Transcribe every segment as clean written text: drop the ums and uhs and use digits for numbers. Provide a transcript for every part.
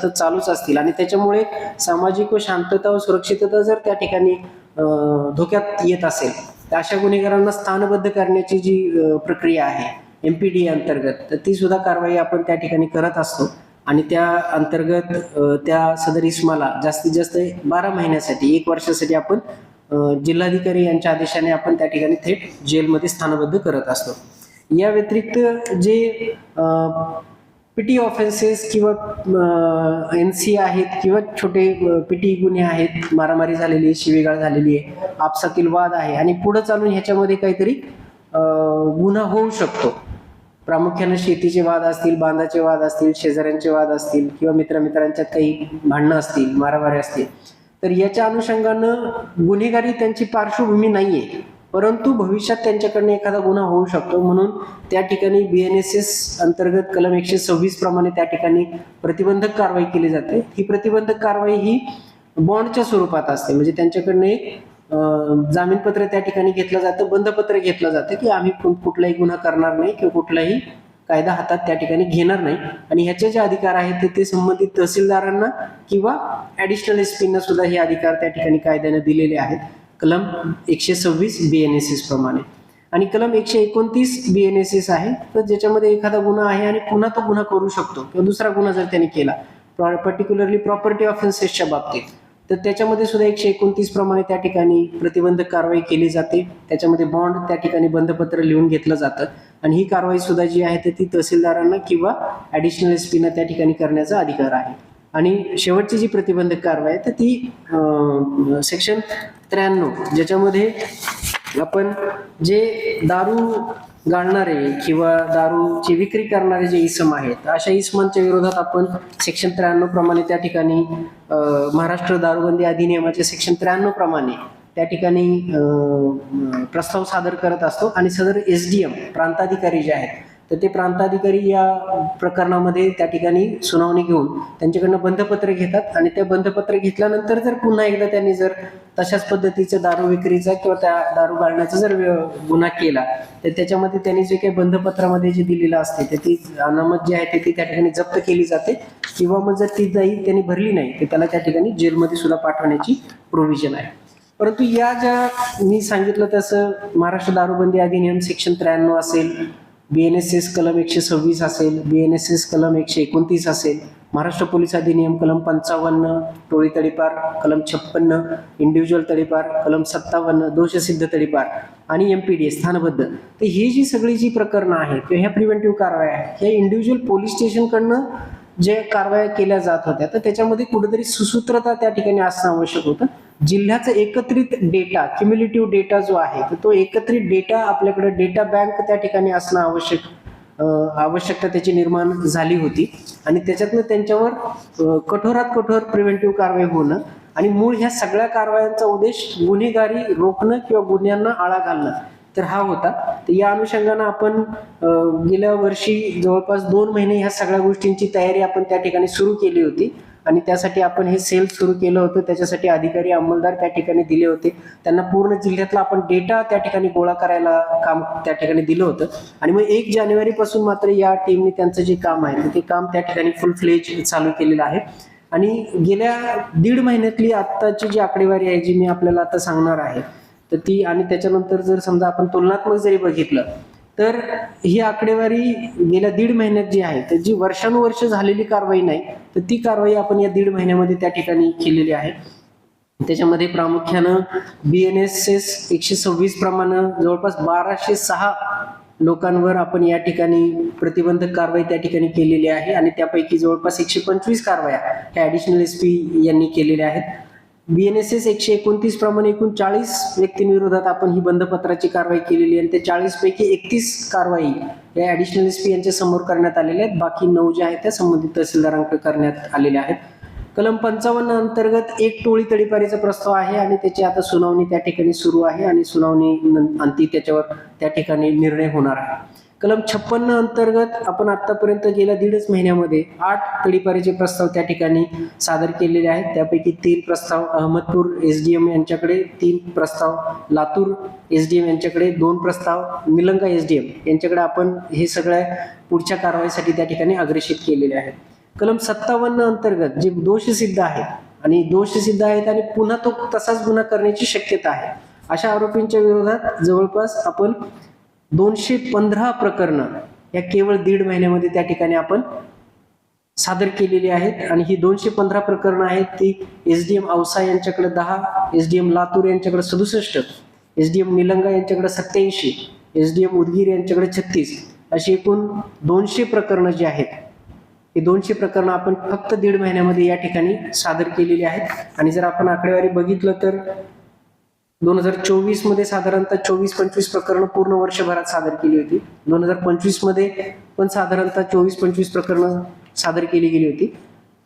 सतत चालूच असतील आणि त्याच्यामुळे सामाजिक व शांतता व सुरक्षितता जर त्या ठिकाणी धोक्यात येत असेल तर अशा गुन्हेगारांना स्थानबद्ध करण्याची जी प्रक्रिया आहे MPD अंतर्गत, तर ती सुद्धा कारवाई आपण त्या ठिकाणी करत असतो आणि त्या अंतर्गत त्या सदर इस्माला जास्तीत जास्त 12 महिन्यासाठी 1 वर्षासाठी आपण जिल्हाधिकारी यांच्या आदेशाने आपण त्या ठिकाणी थेट जेलमध्ये स्थानबद्ध करत असतो. या व्यतिरिक्त जे पिटी ऑफेन्सेस किंवा NC आहेत किंवा छोटे पिटी गुन्हे आहेत, मारामारी झालेली आहे, शिवीगाळ झालेली आहे, आपसातील वाद आहे आणि पुढे चालून ह्याच्यामध्ये काहीतरी गुन्हा होऊ शकतो. प्रामुख्याने शेतीचे वाद असतील, बांधाचे वाद असतील, शेजाऱ्यांचे वाद असतील किंवा मित्रमित्रांच्यात काही भांडणं असतील, मारामारी असतील, तर याच्या अनुषंगानं गुन्हेगारी त्यांची पार्श्वभूमी नाहीये, परंतु भविष्यात त्यांच्याकडनं एखादा गुन्हा होऊ शकतो. म्हणून त्या ठिकाणी BNSS अंतर्गत कलम 126 प्रमाणे त्या ठिकाणी प्रतिबंधक कारवाई केली जाते. ही प्रतिबंधक कारवाई ही बॉन्डच्या स्वरूपात असते, म्हणजे त्यांच्याकडनं एक जामीनपत्र त्या ठिकाणी घेतलं जातं, बंधपत्र घेतलं जातं की आम्ही कुठलाही गुन्हा करणार नाही किंवा कुठलाही कायदा हातात त्या ठिकाणी घेणार नाही आणि ह्याचे जे अधिकार आहेत ते संबंधित तहसीलदारांना किंवा ऍडिशनल SP ना सुद्धा हे अधिकार त्या ठिकाणी कायद्याने दिलेले आहेत कलम 126 BNSS प्रमाणे. आणि कलम 129 BNSS आहे, तर ज्याच्यामध्ये एखादा गुन्हा आहे आणि पुन्हा तो गुन्हा करू शकतो किंवा दुसरा गुन्हा जर त्यांनी केला, पर्टिक्युलरली प्रॉपर्टी ऑफेन्सेसच्या बाबतीत, तर त्याच्यामध्ये सुद्धा 129 प्रमाणे त्या ठिकाणी प्रतिबंधक कारवाई केली जाते. त्याच्यामध्ये बॉन्ड त्या ठिकाणी बंधपत्र लिहून घेतलं जातं आणि ही कारवाई सुद्धा जी आहे ती तहसीलदारांना किंवा ऍडिशनल SP ना त्या ठिकाणी करण्याचा अधिकार आहे. आणि शेवटची जी प्रतिबंधक कारवाई आहे तर ती सेक्शन 93, ज्याच्यामध्ये आपण जे दारू गाळणारे किंवा दारूची विक्री करणारे जे इसम आहेत, अशा इसमांच्या विरोधात आपण सेक्शन 93 प्रमाणे त्या ठिकाणी महाराष्ट्र दारूबंदी अधिनियमाचे सेक्शन 93 प्रमाणे त्या ठिकाणी प्रस्ताव सादर करत असतो आणि सदर SDM प्रांताधिकारी जे आहेत तर ते प्रांताधिकारी या प्रकरणामध्ये त्या ठिकाणी सुनावणी घेऊन त्यांच्याकडनं बंधपत्र घेतात आणि त्या बंधपत्र घेतल्यानंतर जर पुन्हा एकदा त्यांनी जर तशाच पद्धतीचं दारू विक्रीचा किंवा त्या दारू गाळण्याचा जर गुन्हा केला तर त्याच्यामध्ये त्यांनी जे काही बंधपत्रामध्ये जे दिलेलं असते तर ती अनामत जी आहे ती त्या ठिकाणी जप्त केली जाते किंवा मग जर ती त्यांनी भरली नाही तर त्याला त्या ठिकाणी जेलमध्ये सुद्धा पाठवण्याची प्रोव्हिजन आहे. परंतु या ज्या मी सांगितलं तसं महाराष्ट्र दारूबंदी अधिनियम सेक्शन 93 असेल, BNSS कलम 126 असेल, BNSS कलम 129 असेल, महाराष्ट्र पोलीस अधिनियम कलम 55, टोळी तडीपार कलम 56, इंडिव्हिज्युअल तडीपार कलम 57, दोषसिद्ध तडीपार आणि MPD स्थानबद्ध, तर ही जी सगळी जी प्रकरणं आहेत किंवा ह्या प्रिव्हेंटिव्ह कारवाया आहेत ह्या इंडिव्हिज्युअल पोलीस स्टेशनकडनं जे कारवाया केल्या जात होत्या तर त्याच्यामध्ये कुठेतरी सुसूत्रता त्या ठिकाणी असणं आवश्यक होतं. जिल्ह्याचा एकत्रित डेटा, क्युम्युलेटिव्ह डेटा जो आहे तर तो एकत्रित डेटा आपल्याकडे डेटा बँक त्या ठिकाणी असणं आवश्यकता त्याची निर्माण झाली होती आणि त्याच्यातनं त्यांच्यावर कठोरात कठोर प्रिव्हेंटिव्ह कारवाई होणं आणि मूळ ह्या सगळ्या कारवायांचा उद्देश गुन्हेगारी रोखणं किंवा गुन्ह्यांना आळा घालणं तर हा होता. तर या अनुषंगानं आपण गेल्या वर्षी जवळपास 2 महिने ह्या सगळ्या गोष्टींची तयारी आपण त्या ठिकाणी सुरू केली होती आणि त्यासाठी आपण हे सेल सुरू केलं होतं. त्याच्यासाठी अधिकारी अंमलदार त्या ठिकाणी दिले होते, त्यांना पूर्ण जिल्ह्यातला आपण डेटा त्या ठिकाणी गोळा करायला काम त्या ठिकाणी दिलं होतं आणि मग 1 जानेवारी पासून मात्र या टीमने त्यांचं जे काम आहे ते काम त्या ठिकाणी फुल फ्लेज चालू केलेलं आहे. आणि गेल्या 1.5 महिन्यातली आत्ताची जी आकडेवारी आहे जी मी आपल्याला आता सांगणार आहे तर ती, आणि त्याच्यानंतर जर समजा आपण तुलनात्मक जरी बघितलं तर ही आकडेवारी गेल्या 1.5 महिन्यात जी आहे तर जी वर्षानुवर्ष झालेली कारवाई नाही तर ती कारवाई आपण या 1.5 महिन्यामध्ये त्या ठिकाणी केलेली आहे. त्याच्यामध्ये प्रामुख्यानं BNSS 126 प्रमाणे जवळपास 1206 लोकांवर आपण या ठिकाणी प्रतिबंधक कारवाई त्या ठिकाणी केलेली आहे आणि त्यापैकी जवळपास 125 कारवाया ह्या ऍडिशनल SP यांनी केलेल्या आहेत. BNSS 129 प्रमाणे एकूण 40 व्यक्तींविरोधात आपण ही बंधपत्राची कारवाई केलेली आहे आणि त्या 40 पैकी 31 कारवाई या ऍडिशनल SP यांच्या समोर करण्यात आलेल्या आहेत. बाकी 9 ज्या आहेत त्या संबंधित तहसीलदारांकडे करण्यात आलेल्या आहेत. कलम 55 अंतर्गत एक टोळी तडीपारीचा प्रस्ताव आहे आणि त्याची आता सुनावणी त्या ठिकाणी सुरू आहे आणि सुनावणी अंती त्याच्यावर त्या ठिकाणी निर्णय होणार आहे. कलम 56 अंतर्गत आपण आतापर्यंत गेल्या 1.5 महिन्यामध्ये 8 तडीपारीचे प्रस्ताव त्या ठिकाणी सादर केलेले आहेत. त्यापैकी 3 प्रस्ताव अहमदपूर SDM यांच्याकडे, 3 प्रस्ताव लातूर SDM यांच्याकडे, 2 प्रस्ताव निलंगा SDM यांच्याकडे आपण हे सगळ्या पुढच्या कारवाईसाठी त्या ठिकाणी अग्रेषित केलेले आहेत. कलम 57 अंतर्गत जे दोषसिद्ध आहेत आणि पुन्हा तो तसाच गुन्हा करण्याची शक्यता आहे, अशा आरोपींच्या विरोधात जवळपास आपण 215 प्रकरणं या केवळ 1.5 महिन्यामध्ये त्या ठिकाणी आपण सादर केलेली आहेत. आणि ही 215 प्रकरणं आहेत ती SDM औसा यांच्याकडे 10, SDM लातूर यांच्याकडे 67, SDM निलंगा यांच्याकडे 87, SDM उदगीर यांच्याकडे 36, अशी एकूण 200 प्रकरणं जी आहेत ही 200 प्रकरणं आपण फक्त 1.5 महिन्यामध्ये या ठिकाणी सादर केलेली आहेत. आणि जर आपण आकडेवारी बघितलं तर 2024 मध्ये साधारणतः 24-25 प्रकरणं पूर्ण वर्षभरात सादर केली होती. 2025 मध्ये पण साधारणतः 24-25 प्रकरणं सादर केली गेली होती.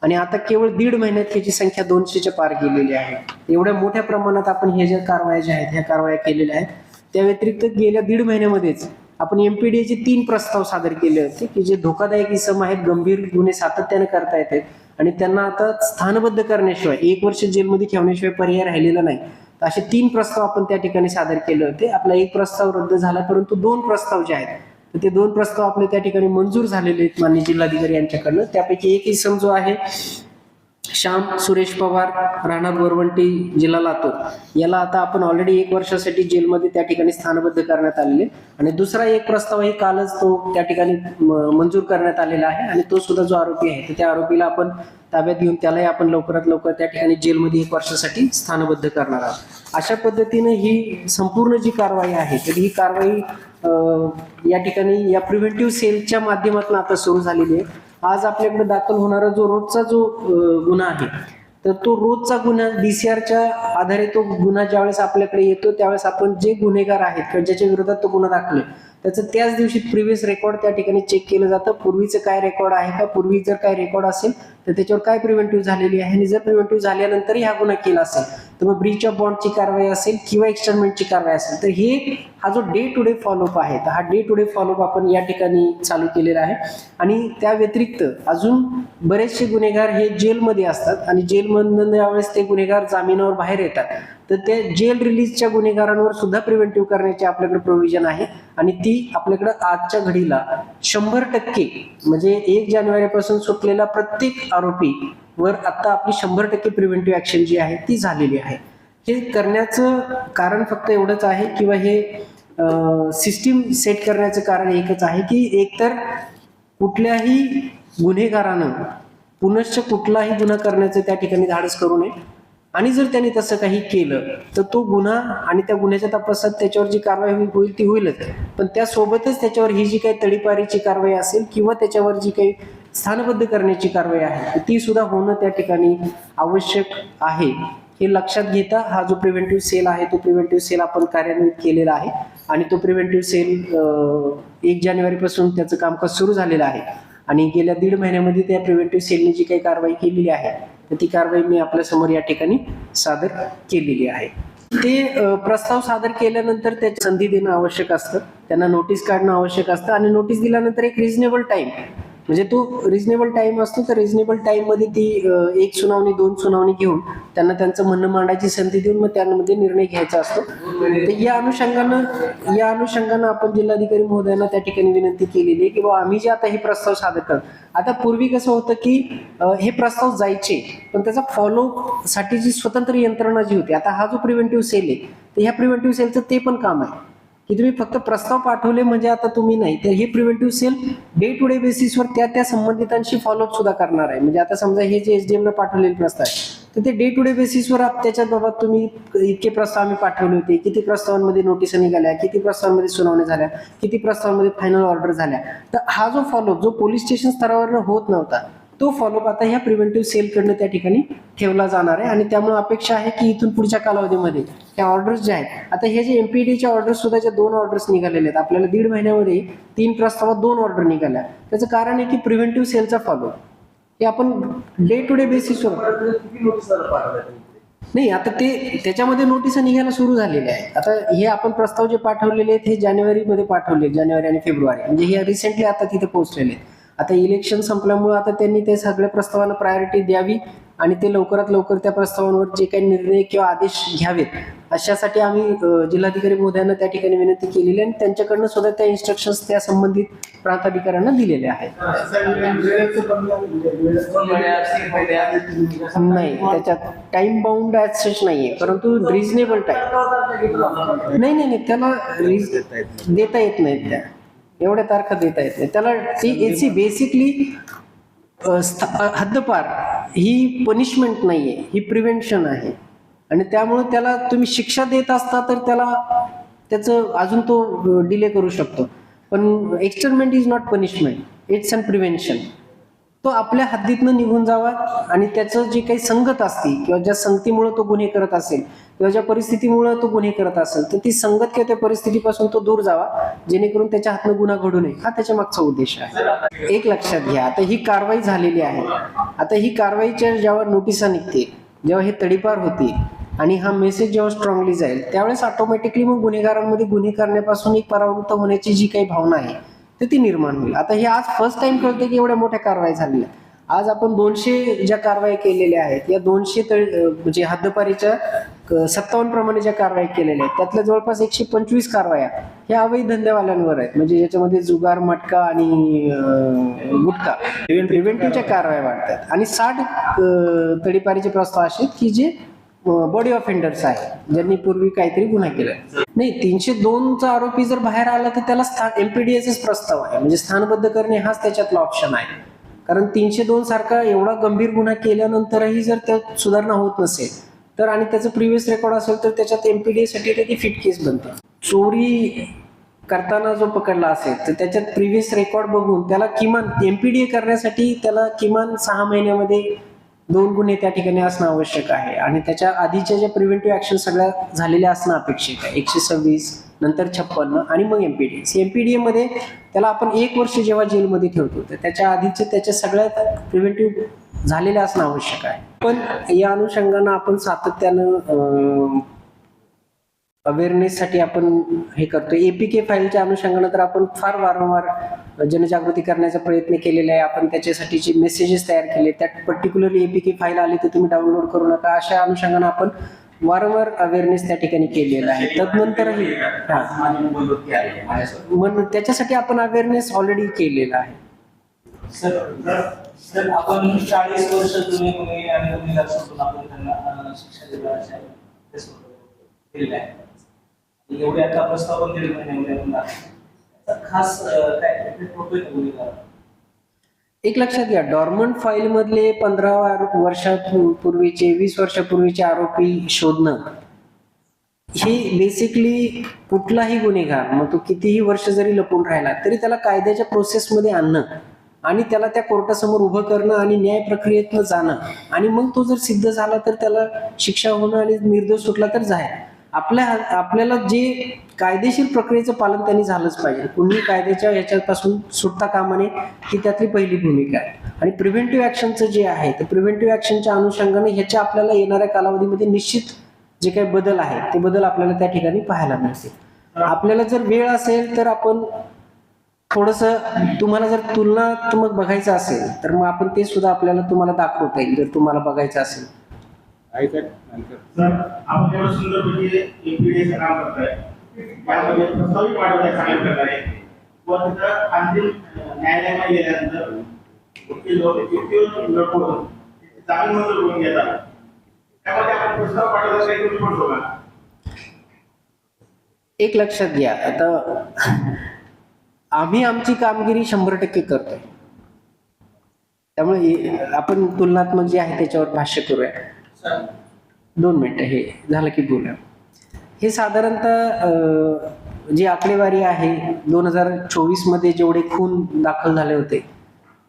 आणि आता केवळ 1.5 महिन्यात ह्याची संख्या 200च्या पार गेलेली आहे. एवढ्या मोठ्या प्रमाणात आपण हे ज्या कारवाया ज्या आहेत ह्या कारवाया केलेल्या आहेत. त्या व्यतिरिक्त गेल्या 1.5 महिन्यामध्येच आपण MPDAचे 3 प्रस्ताव सादर केले होते की जे धोकादायक इसम आहेत, गंभीर गुन्हे सातत्याने करता येतात आणि त्यांना आता स्थानबद्ध करण्याशिवाय 1 वर्ष जेलमध्ये ठेवण्याशिवाय पर्याय राहिलेला नाही. असे 3 प्रस्ताव आपण त्या ठिकाणी सादर केले होते. आपला 1 प्रस्ताव रद्द झाला, परंतु 2 प्रस्ताव जे आहेत तर ते 2 प्रस्ताव आपले त्या ठिकाणी मंजूर झालेले आहेत माननीय जिल्हाधिकारी यांच्याकडनं. त्यापैकी एक इसम जो आहे श्याम सुरेश पवार, राहणार वरवंटी, जिल्हा लातूर, याला आता आपण ऑलरेडी 1 वर्षासाठी जेलमध्ये त्या ठिकाणी स्थानबद्ध करण्यात आलेले. आणि दुसरा एक प्रस्तावही कालच तो त्या ठिकाणी मंजूर करण्यात आलेला आहे आणि तो सुद्धा जो आरोपी आहे त्या आरोपीला आपण ताब्यात घेऊन त्यालाही आपण लवकरात लवकर त्या ठिकाणी जेलमध्ये 1 वर्षासाठी स्थानबद्ध करणार आहोत. अशा पद्धतीने ही संपूर्ण जी कारवाई आहे तर ही कारवाई या ठिकाणी या प्रिव्हेंटिव्ह सेलच्या माध्यमातून आता सुरू झालेली आहे. आज आपल्याकडे दाखल होणारा जो रोजचा जो गुन्हा आहे तर तो रोजचा गुन्हा DCRच्या आधारे तो गुन्हा ज्यावेळेस आपल्याकडे येतो त्यावेळेस आपण जे गुन्हेगार आहेत किंवा ज्याच्या विरोधात तो गुन्हा दाखल आहे त्याचं त्याच दिवशी प्रिव्हियस रेकॉर्ड त्या ठिकाणी चेक केलं जातं. पूर्वीचं काय रेकॉर्ड आहे का, पूर्वी जर काय रेकॉर्ड असेल तर त्याच्यावर काय प्रिव्हेंटिव्ह झालेली आहे आणि जर प्रिव्हेंटिव्ह झाल्यानंतरही हा गुन्हा केला असेल तर मग ब्रीच ऑफ बॉन्डची कारवाई असेल किंवा एक्स्टर्नमेंटची कारवाई असेल तर हा जो डे टू डे फॉलोअप आहे तर हा डे टू डे फॉलोअप आपण या ठिकाणी चालू केलेला आहे. आणि त्या व्यतिरिक्त अजून बरेचसे गुन्हेगार हे जेलमध्ये असतात आणि जेलमधून ज्यावेळेस ते गुन्हेगार जामिनावर बाहेर येतात तर ते जेल रिलीजच्या गुन्हेगारांवर सुद्धा प्रिव्हेंटिव्ह करण्याची आपल्याकडे प्रोव्हिजन आहे. आणि ती आपल्याकडे आजच्या घडीला 100% म्हणजे 1 जानेवारीपासून सुटलेला प्रत्येक आरोपी वर आता आपली 100% प्रिव्हेंटिव्ह ऍक्शन जी आहे ती झालेली आहे. हे करण्याचं कारण फक्त एवढंच आहे किंवा हे सिस्टीम सेट करण्याचं कारण एकच आहे की एकतर कुठल्याही गुन्हेगारानं पुनश्च कुठलाही गुन्हा करण्याचं त्या ठिकाणी धाडस करू नये आणि जर त्यांनी तसं काही केलं तर तो गुन्हा आणि त्या गुन्ह्याच्या तपासात त्याच्यावर जी कारवाई होईल ती होईलच, पण त्यासोबतच त्याच्यावर ही जी काही तडीपारीची कारवाई असेल किंवा त्याच्यावर जी काही स्थानबद्ध करण्याची कारवाई आहे ती सुद्धा होणं त्या ठिकाणी आवश्यक आहे. हे लक्षात घेता हा जो प्रिव्हेंटिव्ह सेल आहे तो प्रिव्हेंटिव्ह सेल आपण कार्यान्वित केलेला आहे आणि तो प्रिव्हेंटिव्ह सेल 1 जानेवारीपासून त्याचं कामकाज सुरू झालेलं आहे. आणि गेल्या 1.5 महिन्यामध्ये त्या प्रिव्हेंटिव्ह सेलने जी काही कारवाई केलेली आहे तर ती कारवाई मी आपल्या समोर या ठिकाणी सादर केलेली आहे. ते प्रस्ताव सादर केल्यानंतर त्याची संधी देणं आवश्यक असतं, त्यांना नोटीस काढणं आवश्यक असतं आणि नोटीस दिल्यानंतर एक रिझनेबल टाइम म्हणजे तो रिझनेबल टाइम असतो तर रिझनेबल टाइम मध्ये ती 1 सुनावणी 2 सुनावणी घेऊन त्यांना त्यांचं म्हणणं मांडायची संधी देऊन मग त्यामध्ये निर्णय घ्यायचा असतो. तर या अनुषंगानं आपण जिल्हाधिकारी महोदयांना त्या ठिकाणी विनंती केलेली आहे की बाबा आम्ही जे आता हे प्रस्ताव सादर करतो, आता पूर्वी कसं होतं की हे प्रस्ताव जायचे पण त्याचा फॉलो साठी जी स्वतंत्र यंत्रणा जी होती, आता हा जो प्रिव्हेंटिव्ह सेल आहे तर ह्या प्रिव्हेंटिव्ह सेलचं ते पण काम आहे की तुम्ही फक्त प्रस्ताव पाठवले म्हणजे आता तुम्ही नाही, तर हे preventive cell day to day बेसिसवर त्या संबंधितांशी फॉलोअप सुद्धा करणार आहे. म्हणजे आता समजा हे जे SDM ला पाठवलेले प्रस्ताव आहे तर ते डे टू डे बेसिसवर त्याच्या बाबत तुम्ही इतके प्रस्ताव आम्ही पाठवले होते, किती प्रस्तावांमध्ये नोटीस निघाल्या, किती प्रस्तावांमध्ये सुनावण्या झाल्या, किती प्रस्तावांमध्ये फायनल ऑर्डर झाल्या, तर हा जो फॉलोअप जो पोलीस स्टेशन स्तरावर होत नव्हता तो फॉलोअप आता ह्या प्रिव्हेंटिव्ह सेलकडनं त्या ठिकाणी ठेवला जाणार आहे. आणि त्यामुळे अपेक्षा आहे की इथून पुढच्या कालावधीमध्ये ह्या ऑर्डर्स ज्या आहेत, आता हे जे MPDच्या ऑर्डर्स सुद्धा ज्या 2 ऑर्डर्स निघालेले आहेत आपल्याला 1.5 महिन्यामध्ये 3 प्रस्तावात 2 ऑर्डर निघाल्या, त्याचं कारण आहे की प्रिव्हेंटिव्ह सेलचा फॉलो हे आपण डे टू डे बेसिसवर नाही, आता ते त्याच्यामध्ये नोटीस निघायला सुरू झालेले आहे. आता हे आपण प्रस्ताव जे पाठवलेले आहेत हे जानेवारीमध्ये पाठवले, जानेवारी आणि फेब्रुवारी म्हणजे हे रिसेंटली आता तिथे पोहोचलेले आहेत. आता इलेक्शन संपल्यामुळे आता त्यांनी ते सगळ्या प्रस्तावांना प्रायोरिटी द्यावी आणि ते लवकरात लवकर त्या प्रस्तावांवर जे काही निर्णय किंवा आदेश घ्यावेत अशासाठी आम्ही जिल्हाधिकारी महोदयांना त्या ठिकाणी विनंती केलेली आणि त्यांच्याकडनं सुद्धा त्या इन्स्ट्रक्शन्स त्या संबंधित प्रांताधिकाऱ्यांना दिलेले आहेत. नाही, त्याच्यात टाइम बाउंड ॲज सच नाहीये, परंतु रिझनेबल टाइम. नाही नाही नाही, त्याला देता येत नाहीत, त्या एवढ्या तारखा देता येत नाही त्याला. ती बेसिकली हद्दपार ही पनिशमेंट नाहीये, ही प्रिव्हेन्शन आहे. आणि त्यामुळे त्याला तुम्ही शिक्षा देत असता तर त्याला त्याचं अजून तो डिले करू शकतो. पण externment is not punishment, it's an prevention. तो आपल्या हद्दीतनं निघून जावा आणि त्याचं जे काही संगत असते किंवा ज्या संगतीमुळे तो गुन्हे करत असेल किंवा ज्या परिस्थितीमुळे तो गुन्हे करत असेल तर ती संगत किंवा त्या परिस्थितीपासून तो दूर जावा, जेणेकरून त्याच्या हातनं गुन्हा घडू नये, हा त्याच्या मागचा उद्देश आहे. एक लक्षात घ्या, आता ही कारवाई झालेली आहे. आता ही कारवाईच्या जेव्हा नोटिसा निघते, जेव्हा हे तडीपार होती आणि हा मेसेज जेव्हा स्ट्रॉंगली जाईल त्यावेळेस ऑटोमॅटिकली मग गुन्हेगारांमध्ये गुन्हे करण्यापासून एक परावृत्त होण्याची जी काही भावना आहे तर ती निर्माण होईल. आता हे आज फर्स्ट टाइम कळते की एवढ्या मोठ्या कारवाई झालेल्या. आज आपण 200 ज्या कारवाई केलेल्या आहेत, या 200 म्हणजे हद्दपारीच्या 57 प्रमाणे ज्या कारवाई केलेल्या आहेत त्यातल्या जवळपास 125 कारवाया ह्या अवैध धंदेवाल्यांवर आहेत. म्हणजे याच्यामध्ये जुगार, मटका आणि गुटखा प्रिव्हेंटिव्हच्या कारवाया वाढतात आणि 60 तडीपारीचे प्रस्ताव असे की जे बॉडी ऑफेंडर्स आहे, ज्यांनी पूर्वी काहीतरी गुन्हा केला. नाही, 302चा आरोपी जर बाहेर आला तर त्याला एमपीडीएसच प्रस्ताव आहे, म्हणजे स्थानबद्ध करणे हाच त्याच्यातला ऑप्शन आहे. कारण 302 सारखा एवढा गंभीर गुन्हा केल्यानंतरही जर त्यात सुधारणा होत नसेल तर आणि त्याचं प्रिव्हियस रेकॉर्ड असेल तर त्याच्यात एमपीडीएस साठी त्याची फिट केस बनते. चोरी करताना जो पकडला असेल तर त्याच्यात प्रिव्हियस रेकॉर्ड बघून त्याला किमान एमपीडीए करण्यासाठी त्याला किमान 6 महिन्यामध्ये 2 गुन्हे त्या ठिकाणी असणं आवश्यक आहे आणि त्याच्या आधीच्या ज्या प्रिव्हेंटिव्ह ऍक्शन सगळ्या झालेल्या असणं अपेक्षित आहे. 126 नंतर 56 आणि मग एमपीडीएस. एमपीडीए मध्ये त्याला आपण 1 वर्ष जेव्हा जेलमध्ये ठेवतो तर त्याच्या आधीचे त्याच्या सगळ्या प्रिव्हेंटिव्ह झालेल्या असणं आवश्यक आहे. पण या अनुषंगानं आपण सातत्यानं अवेअरनेससाठी आपण हे करतो. एपीके फाईलच्या अनुषंगानं तर आपण फार वारंवार जनजागृती करण्याचा प्रयत्न केलेला आहे. आपण त्याच्यासाठीचे मेसेजेस तयार केले, त्यात पर्टिक्युलरली एपीके फाईल आली तर तुम्ही डाउनलोड करू नका, अशा अनुषंगानं आपण वारंवार अवेअरनेस त्या ठिकाणी केलेला आहे. तदनंतरही त्याच्यासाठी आपण अवेअरनेस ऑलरेडी केलेला आहे. सर आपण 40 वर्ष जुने गुन्हे आणि गुन्हेगार सोडून आपण त्यांना शिक्षा दिलेली आहे. एवढे आता प्रस्ताव पण 1.5 महिन्यामध्ये खास काय होतोय गुन्हेगार. एक लक्षात घ्या, डॉर्मंट फाईल मधले 15 वर्षापूर्वीचे 20 वर्षापूर्वीचे आरोपी शोधणं हे बेसिकली कुठलाही गुन्हेगार मग तो कितीही वर्ष जरी लपून राहिला तरी त्याला कायद्याच्या प्रोसेसमध्ये आणणं आणि त्याला त्या कोर्टासमोर उभं करणं आणि न्याय प्रक्रियेतनं जाणं आणि मग तो जर सिद्ध झाला तर त्याला शिक्षा होणं आणि निर्दोष सुटला तर जाहीर. आपल्याला जे कायदेशीर प्रक्रियेचं पालन त्यांनी झालंच पाहिजे. कुणी कायद्याच्या ह्याच्यापासून सुटता कामा नये, ही त्यातली पहिली भूमिका आहे. आणि प्रिव्हेंटिव्ह ऍक्शनचं जे आहे ते प्रिव्हेंटिव्ह ऍक्शनच्या अनुषंगाने ह्याच्या आपल्याला येणाऱ्या कालावधीमध्ये निश्चित जे काही बदल आहेत ते बदल आपल्याला त्या ठिकाणी पाहायला मिळतील. आपल्याला जर वेळ असेल तर आपण थोडंसं तुम्हाला जर तुलनात्मक बघायचं असेल तर मग आपण ते सुद्धा आपल्याला तुम्हाला दाखवता येईल जर तुम्हाला बघायचं असेल. सर आपण एवढं सुंदर म्हणजे एमपीडीएस काम करताय, त्यामध्ये प्रस्तावित पाठवताय चांगल्या प्रकारे, व तिथं अंतिम न्यायालयामध्ये गेल्यानंतर वकील लढवून जामीन मंजूर करून घेतात. त्यामध्ये आपण प्रस्ताव पाठवता काही कमी पडतो का? एक लक्षात घ्या, आता आम्ही आमची कामगिरी 100% करतोय, त्यामुळे आपण तुलनात्मक जे आहे त्याच्यावर भाष्य करूया. 2 मिनिटं हे झालं की बोला. हे साधारणतः जी आकडेवारी आहे 2024 मध्ये जेवढे खून दाखल झाले होते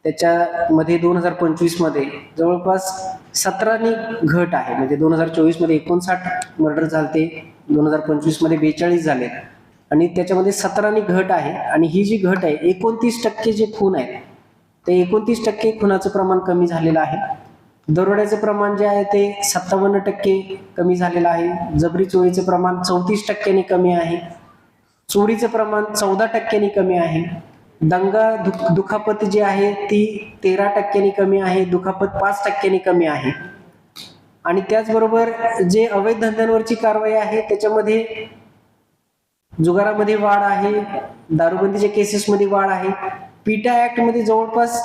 त्याच्यामध्ये 2025 मध्ये जवळपास 17 घट आहे. म्हणजे 2024 मध्ये 59 मर्डर झाले, 2025 मध्ये 42 झाले आणि त्याच्यामध्ये 17 घट आहे. आणि ही जी घट आहे 29% जे खून आहेत ते 29% खुनाचं प्रमाण कमी झालेलं आहे. दरोड्याचं प्रमाण जे आहे ते 57% कमी झालेलं आहे. जबरी चोरीचं प्रमाण 34% कमी आहे. चोरीचं प्रमाण 14% कमी आहे. दंगा दुखापत जी आहे ती 13% कमी आहे. दुखापत 5% कमी आहे. आणि त्याचबरोबर जे अवैध धंद्यांवरची कारवाई आहे त्याच्यामध्ये जुगारामध्ये वाढ आहे, दारूबंदीच्या केसेसमध्ये वाढ आहे. पिटा ऍक्ट मध्ये जवळपास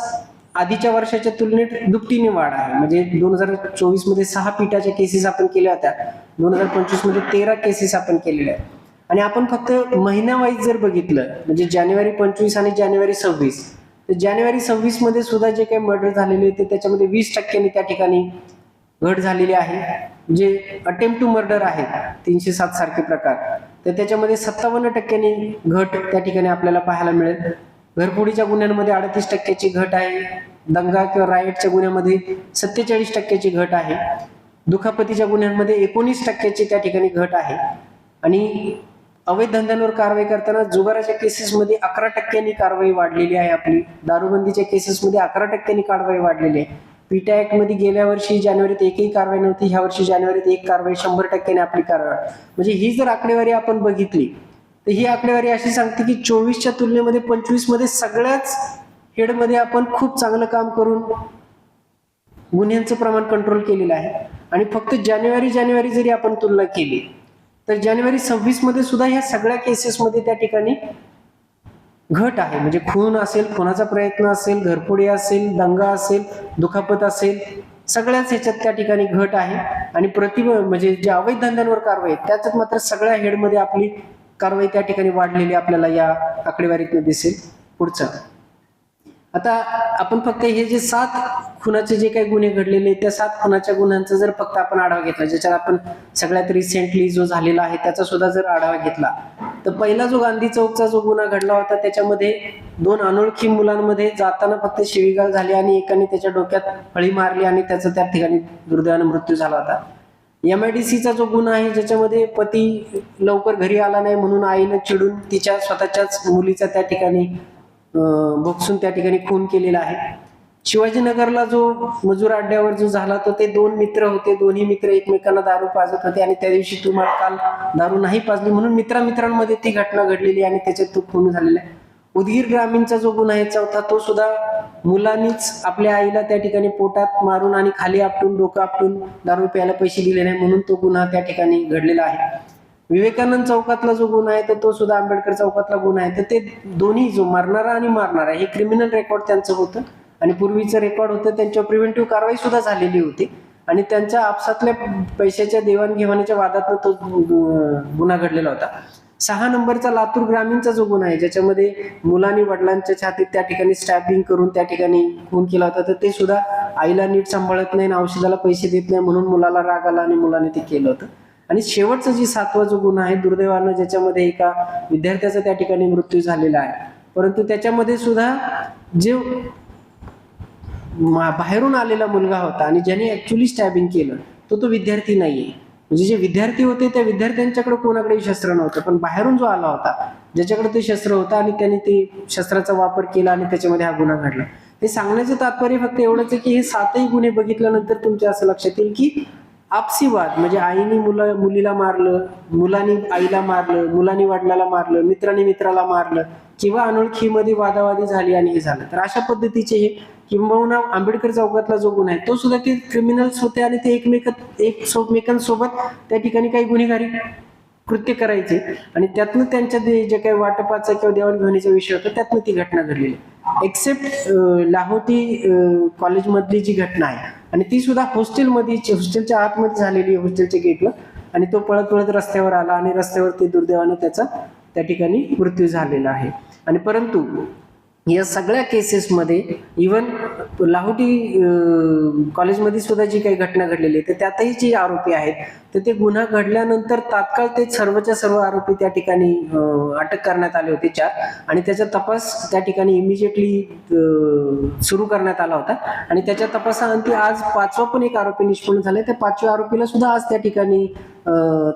आधीच्या वर्षाच्या तुलनेत दुपटीने वाढ आहे. म्हणजे 2024 मध्ये 6 पिटाच्या केसेस आपण केल्या होत्या, 2025 मध्ये 13 केसेस आपण केलेल्या आहेत. आणि आपण फक्त महिन्यावाईज जर बघितलं म्हणजे जानेवारी 25 आणि जानेवारी 26, तर जानेवारी 26 मध्ये सुद्धा जे काही मर्डर झालेले ते त्याच्यामध्ये 20% त्या ठिकाणी घट झालेली आहे. जे अटेम्प्ट टू मर्डर आहेत 307 सारखे प्रकार, तर त्याच्यामध्ये 57% घट त्या ठिकाणी आपल्याला पाहायला मिळेल. घरफोडीच्या गुन्ह्यांमध्ये 38% घट आहे. दंगा किंवा रायटच्या गुन्ह्यामध्ये 47% घट आहे. दुखापतीच्या गुन्ह्यांमध्ये 19% त्या ठिकाणी घट आहे. आणि अवैध धंद्यांवर कारवाई करताना जुगाराच्या केसेसमध्ये 11% कारवाई वाढलेली आहे आपली. दारूबंदीच्या केसेसमध्ये 11% कारवाई वाढलेली आहे. पिटा ऍक्ट मध्ये गेल्या वर्षी जानेवारीत एकही कारवाई नव्हती, ह्या वर्षी जानेवारीत एक कारवाई, 100% आपली कारवाई. म्हणजे ही जर आकडेवारी आपण बघितली तर ही आकडेवारी अशी सांगते की 24च्या तुलनेमध्ये 25 मध्ये सगळ्याच हेडमध्ये आपण खूप चांगलं काम करून गुन्ह्यांचं प्रमाण कंट्रोल केलेलं आहे. आणि फक्त जानेवारी जरी आपण तुलना केली तर जानेवारी 26 मध्ये सुद्धा ह्या सगळ्या केसेसमध्ये त्या ठिकाणी घट आहे. म्हणजे खून असेल, खुनाचा प्रयत्न असेल, घरफोडी असेल, दंगा असेल, दुखापत असेल, सगळ्याच ह्याच्यात त्या ठिकाणी घट आहे. आणि म्हणजे जे अवैध धंद्यांवर कारवाई त्याच्यात मात्र सगळ्या हेडमध्ये आपली कारवाई त्या ठिकाणी वाढलेली आपल्याला या आकडेवारीतून दिसेल. पुढचं आता आपण फक्त हे जे 7 खुनाचे जे काही गुन्हे घडलेले त्या 7 खुनाच्या गुन्ह्यांचा जर फक्त आपण आढावा घेतला, ज्याच्यात आपण सगळ्यात रिसेंटली जो झालेला आहे त्याचा सुद्धा जर आढावा घेतला, तर पहिला जो गांधी चौकचा जो गुन्हा घडला होता त्याच्यामध्ये 2 अनोळखी मुलांमध्ये जाताना फक्त शिवीगाळ झाली आणि एकाने त्याच्या डोक्यात फळी मारली आणि त्याचा त्या ठिकाणी दुर्दैवाने मृत्यू झाला होता. MIDCचा जो गुन्हा आहे ज्याच्यामध्ये पती लवकर घरी आला नाही म्हणून आईनं चिडून तिच्या स्वतःच्याच मुलीचा त्या ठिकाणी भोगसून त्या ठिकाणी खून केलेला आहे. शिवाजीनगरला जो मजूर अड्ड्यावर जो झाला तो ते 2 मित्र होते, दोन्ही मित्र एकमेकांना दारू पाजत होते आणि त्या दिवशी तुम्हाला काल दारू नाही पाजली म्हणून मित्रांमध्ये ती घटना घडलेली आणि त्याच्यात तो खून झालेला आहे. उदगीर ग्रामीणचा जो गुन्हा आहे चौथा, तो सुद्धा मुलांनीच आपल्या आईला त्या ठिकाणी पोटात मारून आणि खाली आपटून डोकं आपटून दारू प्यायला पैसे दिले नाही म्हणून तो गुन्हा त्या ठिकाणी घडलेला आहे. विवेकानंद चौकातला जो गुन्हा आहे तर तो सुद्धा आंबेडकर चौकातला गुन्हा आहे. तर ते दोन्ही जो मरणारा आणि मारणारा हे क्रिमिनल रेकॉर्ड त्यांचं होतं आणि पूर्वीचं रेकॉर्ड होतं, त्यांच्यावर प्रिव्हेंटिव्ह कारवाई सुद्धा झालेली होती आणि त्यांच्या आपसातल्या पैशाच्या देवाणघेवाणीच्या वादातनं तो गुन्हा घडलेला होता. 6 नंबरचा लातूर ग्रामीणचा जो गुन्हा आहे ज्याच्यामध्ये मुलांनी वडिलांच्या छातीत त्या ठिकाणी स्टॅबिंग करून त्या ठिकाणी खून केला होता, तर ते सुद्धा आईला नीट सांभाळत नाही, औषधाला पैसे देत नाही म्हणून मुलाला राग आला आणि मुलाने ते केलं होतं. आणि शेवटचा जी 7वा जो गुन्हा आहे दुर्दैवानं ज्याच्यामध्ये एका विद्यार्थ्याचा त्या ठिकाणी मृत्यू झालेला आहे, परंतु त्याच्यामध्ये सुद्धा जे बाहेरून आलेला मुलगा होता आणि ज्याने ऍक्च्युअली स्टॅबिंग केलं तो विद्यार्थी नाहीये. म्हणजे जे विद्यार्थी होते त्या विद्यार्थ्यांच्याकडे कोणाकडे शस्त्र नव्हतं, पण बाहेरून जो आला होता ज्याच्याकडे ते शस्त्र होतं आणि त्याने ते शस्त्राचा वापर केला आणि त्याच्यामध्ये हा गुन्हा घडला. हे सांगण्याचं तात्पर्य फक्त एवढंच आहे की हे 7ही गुन्हे बघितल्यानंतर तुमच्या असं लक्षात येईल की आपसी वाद म्हणजे आईने मुलीला मारलं, मुलांनी आईला मारलं, मुलांनी वडिलाला मारलं, मित्राने मित्राला मारलं किंवा अनोळखीमध्ये वादावादी झाली आणि हे झालं, तर अशा पद्धतीचे हे किंबहुना आंबेडकर चौकातला जो गुन्हा आहे तो सुद्धा ते क्रिमिनल्स होते आणि ते एकमेकांसोबत त्या ठिकाणी काही गुन्हेगारी कृत्य करायचे आणि त्यातनं त्यांच्या जे काही वाटपाचा किंवा देवाणघेवाणीचा विषय होता त्यातनं ती घटना घडलेली. एक्सेप्ट लाहोटी कॉलेजमधली जी घटना आहे आणि ती सुद्धा हॉस्टेलच्या आतमध्ये झालेली, हॉस्टेलच्या गेटला, आणि तो पळत रस्त्यावर आला आणि रस्त्यावरती दुर्दैवानं त्याचा त्या ठिकाणी मृत्यू झालेला आहे. आणि परंतु या सगळ्या केसेसमध्ये इव्हन लाहोटी कॉलेजमध्ये सुद्धा जी काही घटना घडलेली आहे तर त्यातही जे आरोपी आहेत तर ते गुन्हा घडल्यानंतर तात्काळ ते सर्वच्या सर्व आरोपी त्या ठिकाणी अटक करण्यात आले होते 4 आणि त्याचा तपास त्या ठिकाणी इमिजिएटली सुरू करण्यात आला होता आणि त्याच्या तपासाअंती आज 5वा पण एक आरोपी निष्पन्न झाले. त्या 5व्या आरोपीला सुद्धा आज त्या ठिकाणी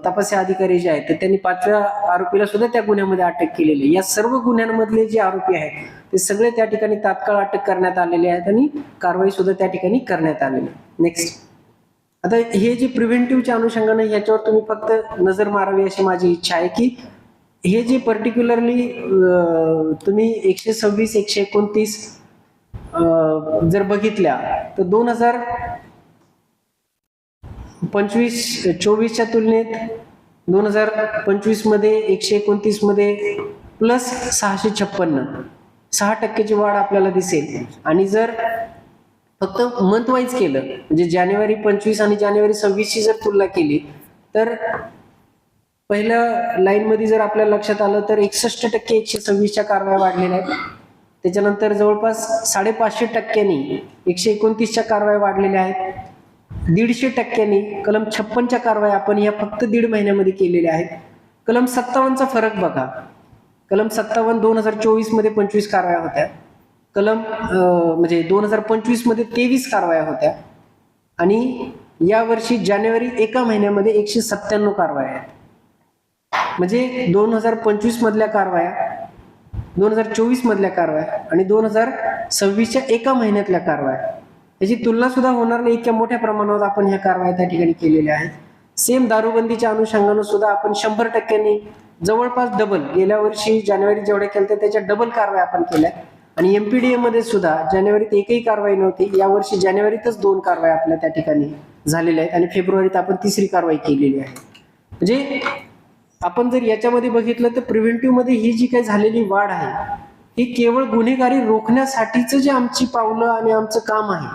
तपासी अधिकारी जे आहेत तर त्यांनी 5व्या आरोपीला सुद्धा त्या गुन्ह्यामध्ये अटक केलेली. या सर्व गुन्ह्यांमधले जे आरोपी आहेत ते सगळे त्या ठिकाणी तात्काळ अटक करण्यात आलेले आहेत आणि कारवाई सुद्धा त्या ठिकाणी करण्यात आलेली. नेक्स्ट, आता हे जे प्रिव्हेंटिव्हच्या अनुषंगाने ह्याच्यावर तुम्ही फक्त नजर मारावी अशी माझी इच्छा आहे की हे जे पर्टिक्युलरली तुम्ही 126, 129 जर बघितल्या तर 24च्या तुलनेत 2025 मध्ये 129 मध्ये प्लस 656, 6% वाढ आपल्याला दिसेल. आणि जर फक्त मंथ वाईज केलं म्हणजे जानेवारी 25 आणि जानेवारी 26 ची जर तुलना केली तर पहिल्या लाईन मध्ये जर आपल्याला लक्षात आलं तर 61% 126च्या कारवाया वाढलेल्या आहेत. त्याच्यानंतर जवळपास 550% 129च्या कारवाया वाढलेल्या आहेत. 150% कलम 56च्या कारवाया आपण या फक्त 1.5 महिन्यामध्ये केलेल्या आहेत. कलम 57चा फरक बघा. कलम 57 2024 मध्ये 25 कारवाया होत्या. कलम म्हणजे 2025 मध्ये 23 कारवाया होत्या आणि या वर्षी जानेवारी एका महिन्यामध्ये 197 कारवाया आहेत. म्हणजे 2025 मधल्या कारवाया, 2024 मधल्या कारवाया आणि 2026च्या एका महिन्यातल्या कारवाया याची तुलना सुद्धा होणार नाही, इतक्या मोठ्या प्रमाणावर आपण ह्या कारवाया त्या ठिकाणी केलेल्या आहेत. सेम दारूबंदीच्या अनुषंगाने सुद्धा आपण 100% जवळपास डबल, गेल्या वर्षी जानेवारी जेवढ्या केल्या त्याच्या डबल कारवाया आपण केल्या. आणि एमपीडीए मध्ये सुद्धा जानेवारीत एकही कारवाई नव्हती, यावर्षी जानेवारीतच 2 कारवाया आपल्या त्या ठिकाणी झालेल्या आहेत आणि फेब्रुवारीत आपण 3री कारवाई केलेली आहे. म्हणजे आपण जर याच्यामध्ये बघितलं तर प्रिव्हेंटिव्ह मध्ये ही जी काही झालेली वाढ आहे ही केवळ गुन्हेगारी रोखण्यासाठीच जे आमची पावलं आणि आमचं काम आहे.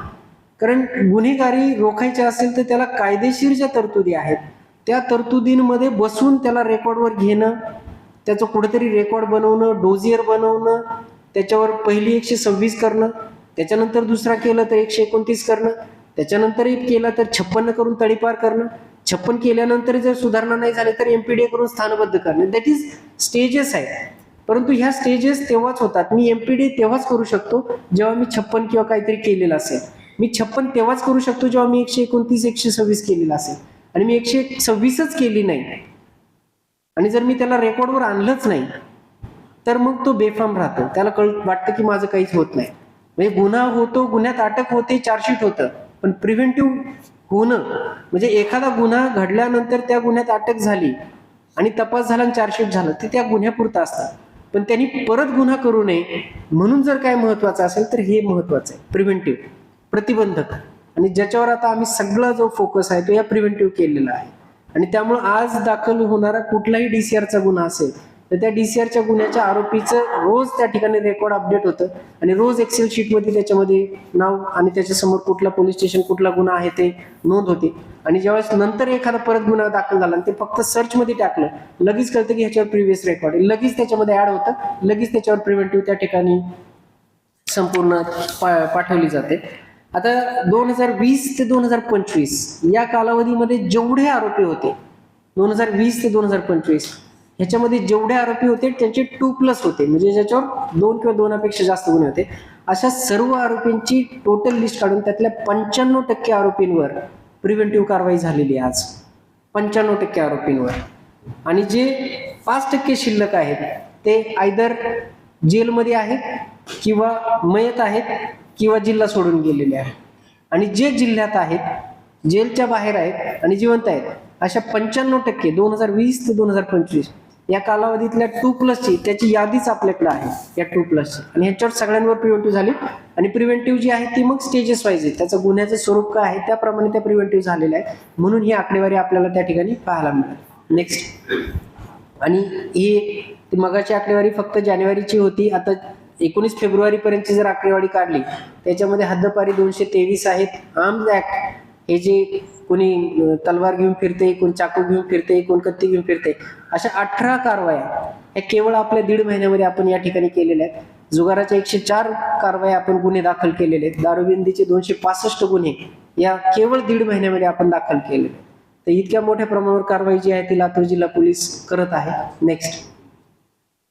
कारण गुन्हेगारी रोखायचे असेल तर त्याला कायदेशीर ज्या तरतुदी आहेत त्या तरतुदींमध्ये बसून त्याला रेकॉर्डवर घेणं, त्याचं कुठेतरी रेकॉर्ड बनवणं, डोजियर बनवणं, त्याच्यावर पहिली 126 करणं, त्याच्यानंतर दुसरा केलं तर 129 करणं, त्याच्यानंतरही केलं तर 56 करून तडीपार करणं, 56 केल्यानंतर जर सुधारणा नाही झाली तर एमपीडीए करून स्थानबद्ध करणे. दॅट इज स्टेजेस आहेत. परंतु ह्या स्टेजेस तेव्हाच होतात. मी एमपीडीए तेव्हाच करू शकतो जेव्हा मी 56 किंवा काहीतरी केलेलं असेल. मी 56 तेव्हाच करू शकतो जेव्हा मी 129 126 केलेलं असेल आणि मी 126च केली नाही आणि जर मी त्याला रेकॉर्डवर आणलंच नाही तर मग तो बेफाम राहतो. त्याला वाटतं की माझं काहीच होत नाही. म्हणजे गुन्हा होतो, गुन्ह्यात अटक होते, चार्जशीट होतं, पण प्रिव्हेंटिव्ह होणं म्हणजे एखादा गुन्हा घडल्यानंतर त्या गुन्ह्यात अटक झाली आणि तपास झाला आणि चार्जशीट झालं ते त्या गुन्ह्यापुरतं असतात. पण त्यांनी परत गुन्हा करू नये म्हणून जर काय महत्वाचं असेल तर हे महत्वाचं आहे, प्रिव्हेंटिव्ह, प्रतिबंधक. आणि ज्याच्यावर आता आम्ही सगळा जो फोकस आहे तो या प्रिव्हेंटिव्ह केलेला आहे. आणि त्यामुळे आज दाखल होणारा कुठलाही डीसीआरचा गुन्हा असेल तर त्या डीसीआरच्या गुन्ह्याच्या आरोपीचं रोज त्या ठिकाणी रेकॉर्ड अपडेट होतं आणि रोज एक्सेल शीटमध्ये त्याच्यामध्ये नाव आणि त्याच्यासमोर कुठला पोलीस स्टेशन कुठला गुन्हा आहे ते नोंद होते. आणि ज्यावेळेस नंतर एखादा परत गुन्हा दाखल झाला आणि ते फक्त सर्च मध्ये टाकलं लगेच कळतं की ह्याच्यावर प्रिव्हियस रेकॉर्ड, लगेच त्याच्यामध्ये ऍड होतं, लगेच त्याच्यावर प्रिव्हेंटिव्ह त्या ठिकाणी संपूर्ण पाठवली जाते. आता 2020 ते 2025 या कालावधीमध्ये जेवढे आरोपी होते 2020 ते 2025 ह्याच्यामध्ये जेवढे आरोपी होते त्यांचे 2+ होते, म्हणजे ज्याच्यावर 2 किंवा 2पेक्षा जास्त गुन्हे होते. अशा सर्व आरोपींची टोटल लिस्ट काढून त्यातल्या 95% आरोपींवर प्रिव्हेंटिव्ह कारवाई झालेली आहे आज, 95% आरोपींवर. आणि जे 5% शिल्लक आहेत ते आयदर जेलमध्ये आहेत किंवा मयत आहेत किंवा जिल्हा सोडून गेलेले आहेत. आणि जे जिल्ह्यात आहेत, जेलच्या बाहेर आहेत आणि जिवंत आहेत अशा 95% 2020 ते 2025 या कालावधीतल्या 2+ त्याची यादीच आपल्याकडे आहे या 2+ आणि ह्याच्यावर सगळ्यांवर प्रिव्हेंटिव्ह झाली. आणि प्रिव्हेंटिव्ह जी आहे ती मग स्टेजेस वाईज आहे, त्याचं गुन्ह्याचं स्वरूप काय आहे त्याप्रमाणे त्या प्रिव्हेंटिव्ह झालेल्या आहे. म्हणून ही आकडेवारी आपल्याला त्या ठिकाणी पाहायला मिळाली. नेक्स्ट, आणि ही मगाची आकडेवारी फक्त जानेवारीची होती. आता 19 फेब्रुवारी पर्यंतची जर आकडेवारी काढली त्याच्यामध्ये हद्दपारी 223 आहेत. आर्म्स ऍक्ट हे जे कोणी तलवार घेऊन फिरते, कोणी चाकू घेऊन फिरते, कोण कत्ती घेऊन फिरते, अशा 18 कारवाया ह्या केवळ आपल्या 1.5 महिन्यामध्ये आपण या ठिकाणी केलेल्या आहेत. जुगाराच्या 104 कारवाया आपण गुन्हे दाखल केलेले आहेत. दारूबंदीचे 265 गुन्हे या केवळ 1.5 महिन्यामध्ये आपण दाखल केलेले आहेत. तर इतक्या मोठ्या प्रमाणावर कारवाई जी आहे ती लातूर जिल्हा पोलीस करत आहे. नेक्स्ट,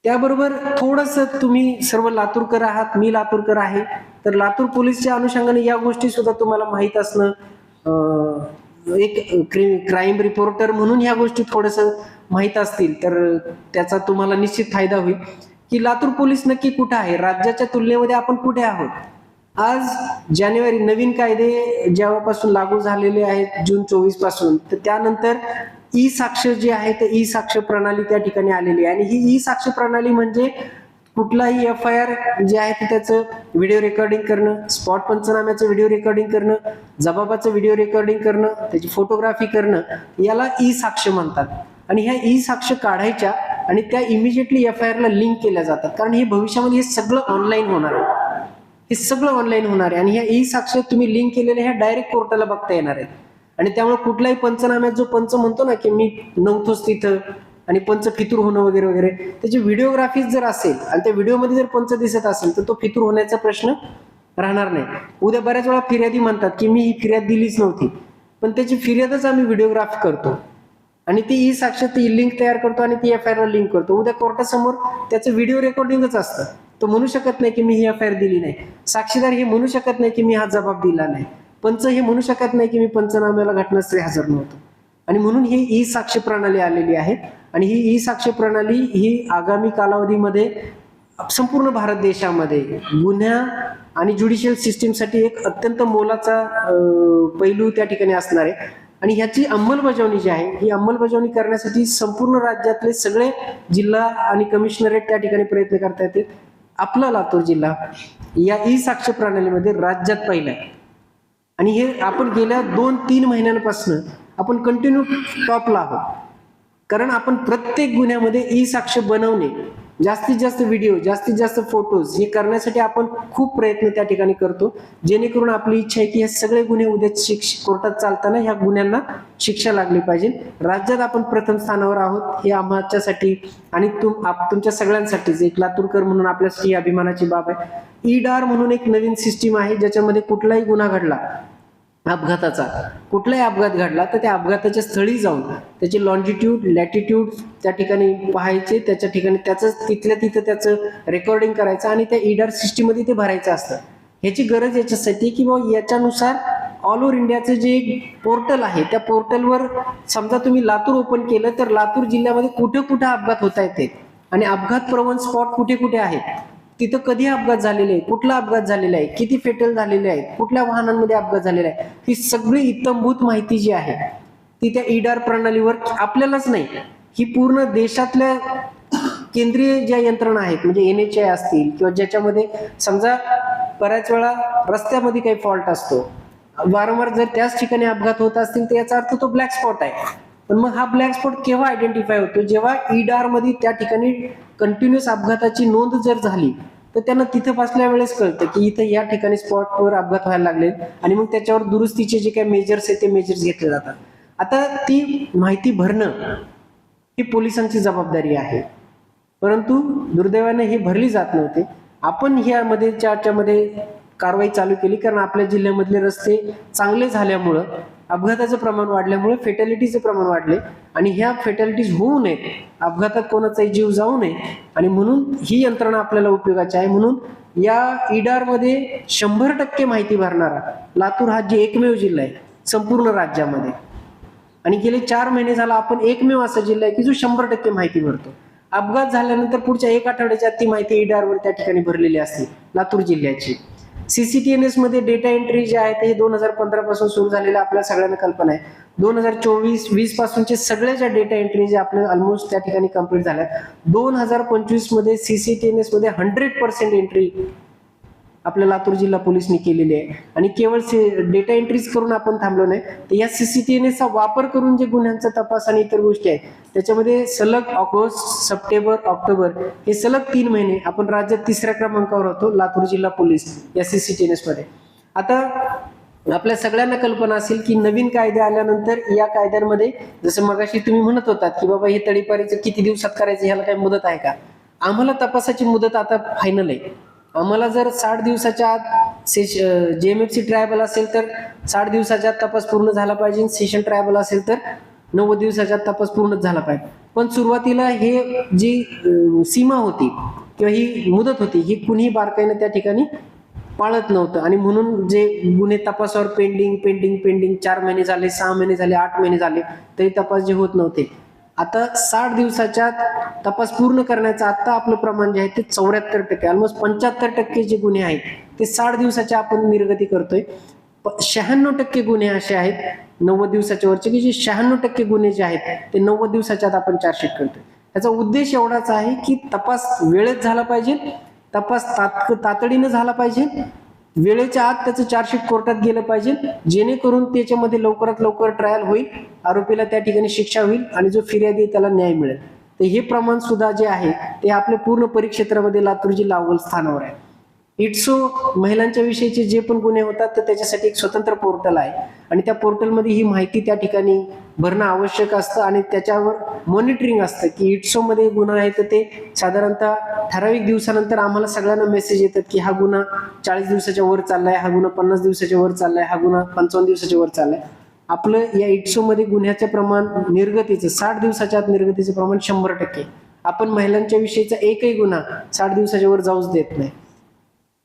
त्याबरोबर थोडंसं तुम्ही सर्व लातूरकर आहात, मी लातूरकर आहे, तर लातूर पोलीसच्या अनुषंगाने या गोष्टी सुद्धा तुम्हाला माहीत असणं, एक क्राईम रिपोर्टर म्हणून ह्या गोष्टी थोडंसं माहीत असतील तर त्याचा तुम्हाला निश्चित फायदा होईल की लातूर पोलीस नक्की कुठे आहे, राज्याच्या तुलनेमध्ये आपण कुठे आहोत. आज जानेवारी नवीन कायदे जेव्हापासून लागू झालेले आहेत जून 24 पासून, तर त्यानंतर ई साक्ष जी आहे तर ई साक्ष प्रणाली त्या ठिकाणी आलेली आहे. आणि ही ई साक्ष प्रणाली म्हणजे कुठलाही FIR जे आहे ते त्याचं व्हिडिओ रेकॉर्डिंग करणं, स्पॉट पंचनाम्याचं व्हिडिओ रेकॉर्डिंग करणं, जबाबाचं व्हिडिओ रेकॉर्डिंग करणं, त्याची फोटोग्राफी करणं, याला ई साक्ष म्हणतात. आणि ह्या ई साक्ष काढायच्या आणि त्या इमिजिएटली FIR ला लिंक केल्या जातात. कारण हे भविष्यामध्ये हे सगळं ऑनलाईन होणार आहे, हे सगळं ऑनलाईन होणार आहे. आणि ह्या ई साक्ष तुम्ही लिंक केलेल्या ह्या डायरेक्ट कोर्टाला बघता येणार आहेत. आणि त्यामुळे कुठलाही पंचनाम्यात जो पंच म्हणतो ना की मी नव्हतोच तिथं आणि पंच फितूर होणं वगैरे वगैरे, त्याची व्हिडिओग्राफी जर असेल आणि त्या व्हिडिओमध्ये जर पंच दिसत असेल तर तो फितूर होण्याचा प्रश्न राहणार नाही. उद्या बऱ्याच वेळा फिर्यादी म्हणतात की मी ही फिर्याद दिलीच नव्हती, पण त्याची फिर्यादच आम्ही व्हिडिओग्राफ करतो आणि ती ई साक्ष ती लिंक तयार करतो आणि ती FIR ला लिंक करतो. उद्या कोर्टासमोर त्याचं व्हिडिओ रेकॉर्डिंगच असतं. तो म्हणू शकत नाही की मी ही FIR दिली नाही. साक्षीदार हे म्हणू शकत नाही की मी हा जबाब दिला नाही. पंच हे म्हणू शकत नाही की मी पंचनाम्याला घटनास्थळी हजर नव्हतो. आणि म्हणून ही ई साक्ष प्रणाली आलेली आहे. आणि ही ई साक्ष प्रणाली ही आगामी कालावधीमध्ये संपूर्ण भारत देशामध्ये गुन्हा आणि ज्युडिशियल सिस्टीमसाठी एक अत्यंत मोलाचा पैलू त्या ठिकाणी असणार आहे. आणि ह्याची अंमलबजावणी जी आहे ही अंमलबजावणी करण्यासाठी संपूर्ण राज्यातले सगळे जिल्हा आणि कमिशनरेट त्या ठिकाणी प्रयत्न करता येतील. आपला लातूर जिल्हा या ई साक्ष प्रणालीमध्ये राज्यात पहिला आहे. आणि हे आपण गेल्या 2-3 महिन्यांपासून आपण कंटिन्यू टॉपला आहोत. कारण आपण प्रत्येक गुन्ह्यामध्ये ई साक्ष बनवणे, जास्तीत जास्त व्हिडिओ, जास्तीत जास्त फोटोज हे करण्यासाठी आपण खूप प्रयत्न त्या ठिकाणी करतो. जेणेकरून आपली इच्छा आहे की हे सगळे गुन्हे उद्या कोर्टात चालताना ह्या गुन्ह्यांना शिक्षा लागली पाहिजे. राज्यात आपण प्रथम स्थानावर आहोत, हे आमच्यासाठी आणि तुमच्या सगळ्यांसाठीच एक लातूरकर म्हणून आपल्यासाठी ही अभिमानाची बाब आहे. ईडार म्हणून एक नवीन सिस्टीम आहे ज्याच्यामध्ये कुठलाही गुन्हा घडला अपघाताचा, कुठलाही अपघात घडला तर त्या अपघाताच्या स्थळी जाऊन त्याची लॉन्जिट्यूड लॅटिट्यूड त्या ठिकाणी पाहायचे, त्याच्या ठिकाणी त्याचं तिथल्या तिथं त्याचं रेकॉर्डिंग करायचं आणि त्या ईडार सिस्टीममध्ये ते भरायचं असतं. ह्याची गरज याच्यासाठी की बाबा याच्यानुसार ऑल ओव्हर इंडियाचं जे पोर्टल आहे त्या पोर्टलवर समजा तुम्ही लातूर ओपन केलं तर लातूर जिल्ह्यामध्ये कुठे कुठे अपघात होत आहेत आणि अपघात प्रवण स्पॉट कुठे कुठे आहेत, तिथं कधी अपघात झालेले आहे, कुठला अपघात झालेला आहे, किती फेटल झालेले आहेत, कुठल्या वाहनांमध्ये अपघात झालेला आहे, ही सगळी इत्थंभूत माहिती जी आहे ती त्या ईडार प्रणालीवर आपल्यालाच नाही, ही पूर्ण देशातल्या केंद्रीय ज्या यंत्रणा आहेत म्हणजे NHA असतील किंवा ज्याच्यामध्ये समजा बऱ्याच वेळा रस्त्यामध्ये काही फॉल्ट असतो, वारंवार जर त्याच ठिकाणी अपघात होत असतील तर याचा अर्थ तो ब्लॅक स्पॉट आहे. पण मग हा ब्लॅक स्पॉट केव्हा आयडेंटिफाय होतो, जेव्हा ईडार मध्ये त्या ठिकाणी कंटिन्युअस अपघाताची नोंद जर झाली तर त्यांना तिथं बसल्या वेळेस कळतं की इथं या ठिकाणी स्पॉटवर अपघात व्हायला लागले आणि मग त्याच्यावर दुरुस्तीचे जे काही मेजर्स आहेत ते मेजर्स घेतले जातात. आता ती माहिती भरणं ही पोलिसांची जबाबदारी आहे, परंतु दुर्दैवाने हे भरली जात नव्हते. आपण ह्यामध्ये त्याच्यामध्ये कारवाई चालू केली कारण आपल्या जिल्ह्यामधले रस्ते चांगले झाल्यामुळं अपघाताचं प्रमाण वाढल्यामुळे फेटॅलिटीचं प्रमाण वाढले आणि ह्या फेटॅलिटीज होऊ नये, अपघातात कोणाचाही जीव जाऊ नये आणि म्हणून ही यंत्रणा आपल्याला उपयोगाची आहे. म्हणून या ईडार मध्ये 100% माहिती भरणारा लातूर हा जे एकमेव जिल्हा आहे संपूर्ण राज्यामध्ये आणि गेले 4 महिने झाला आपण एकमेव असा जिल्हा आहे की जो 100% माहिती भरतो. अपघात झाल्यानंतर पुढच्या 1 आठवड्याच्या आत ती माहिती ईडारवर त्या ठिकाणी भरलेली असते लातूर जिल्ह्याची. CCTNS मध्ये डेटा एंट्री जे आहे ते 2015 पासून सुरू झालेलं आपल्या सगळ्यांना कल्पना आहे. 2024-20 पासूनचे सगळ्या ज्या डेटा एंट्री जे आपल्या ऑलमोस्ट त्या ठिकाणी कंप्लीट झाल्या. 2025 मध्ये CCTNS मध्ये 100% एंट्री आपल्या लातूर जिल्हा पोलिसनी केलेली आहे आणि केवळ डेटा एंट्रीज करून आपण थांबलो नाही तर या CCTNS चा वापर करून जे गुन्ह्यांचा तपास आणि इतर गोष्टी आहेत त्याच्यामध्ये सलग ऑगस्ट, सप्टेंबर, ऑक्टोबर हे सलग 3 महिने आपण राज्यात 3ऱ्या क्रमांकावर होतो लातूर जिल्हा पोलीस या CCTNS मध्ये. आता आपल्या सगळ्यांना कल्पना असेल की नवीन कायदे आल्यानंतर या कायद्यांमध्ये जसं मगाशी तुम्ही म्हणत होतात की बाबा हे तडीपारीचं किती दिवसात करायचं ह्याला काही मुदत आहे का, आम्हाला तपासाची मुदत आता फायनल आहे. आम्हाला जर 60 दिवसाच्या आत JMFC ट्रायबल असेल तर 60 दिवसाच्या आत तपास पूर्ण झाला पाहिजे, सेशन ट्रायबल असेल तर 90 दिवसाच्या आत तपास पूर्ण झाला पाहिजे. पण सुरुवातीला हे जी सीमा होती किंवा ही मुदत होती ही कुणीही बारकाईने त्या ठिकाणी पाळत नव्हतं आणि म्हणून जे गुन्हे तपासावर पेंडिंग 4 महिने झाले, 6 महिने झाले, 8 महिने झाले तरी तपास जे होत नव्हते. आता 60 दिवसाच्या तपास पूर्ण करण्याचं आता आपलं प्रमाण जे आहे ते 74%, ऑलमोस्ट 75% जे गुन्हे आहेत ते 60 दिवसाच्या आपण निर्गती करतोय. 96% गुन्हे असे आहेत 90 दिवसाच्या वरचे की जे 96% गुन्हे जे आहेत ते 90 दिवसाच्या आत आपण चार्जशीट करतोय. याचा उद्देश एवढाच आहे की तपास वेळेत झाला पाहिजे, तपास तातडीनं झाला पाहिजे, वेळेच्या आत त्याचं चार्जशीट कोर्टात गेलं पाहिजे, जेणेकरून त्याच्यामध्ये लवकरात लवकर ट्रायल होईल, आरोपीला त्या ठिकाणी शिक्षा होईल आणि जो फिर्यादी त्याला न्याय मिळेल. तर हे प्रमाण सुद्धा जे आहे ते आपल्या पूर्ण परिक्षेत्रामध्ये लातूर जिल्हा अव्वल स्थानावर आहे. इट्सो महिलांच्या विषयीचे जे पण गुन्हे होतात तर त्याच्यासाठी एक स्वतंत्र पोर्टल आहे आणि त्या पोर्टलमध्ये ही माहिती त्या ठिकाणी भरणं आवश्यक असतं आणि त्याच्यावर मॉनिटरिंग असतं की इट्सो मध्ये गुन्हा आहे तर ते साधारणतः ठराविक दिवसानंतर आम्हाला सगळ्यांना मेसेज येतात की हा गुन्हा 40 दिवसाच्या वर चाललाय, हा गुन्हा 50 दिवसाच्या वर चाललाय, हा गुन्हा 55 दिवसाच्या वर चाललाय. आपलं या इट्सो मध्ये गुन्ह्याचं प्रमाण निर्गतीचं 60 दिवसाच्या आत निर्गतीचं प्रमाण 100%. आपण महिलांच्या विषयीचा एकही गुन्हा 60 दिवसाच्या वर जाऊच देत नाही.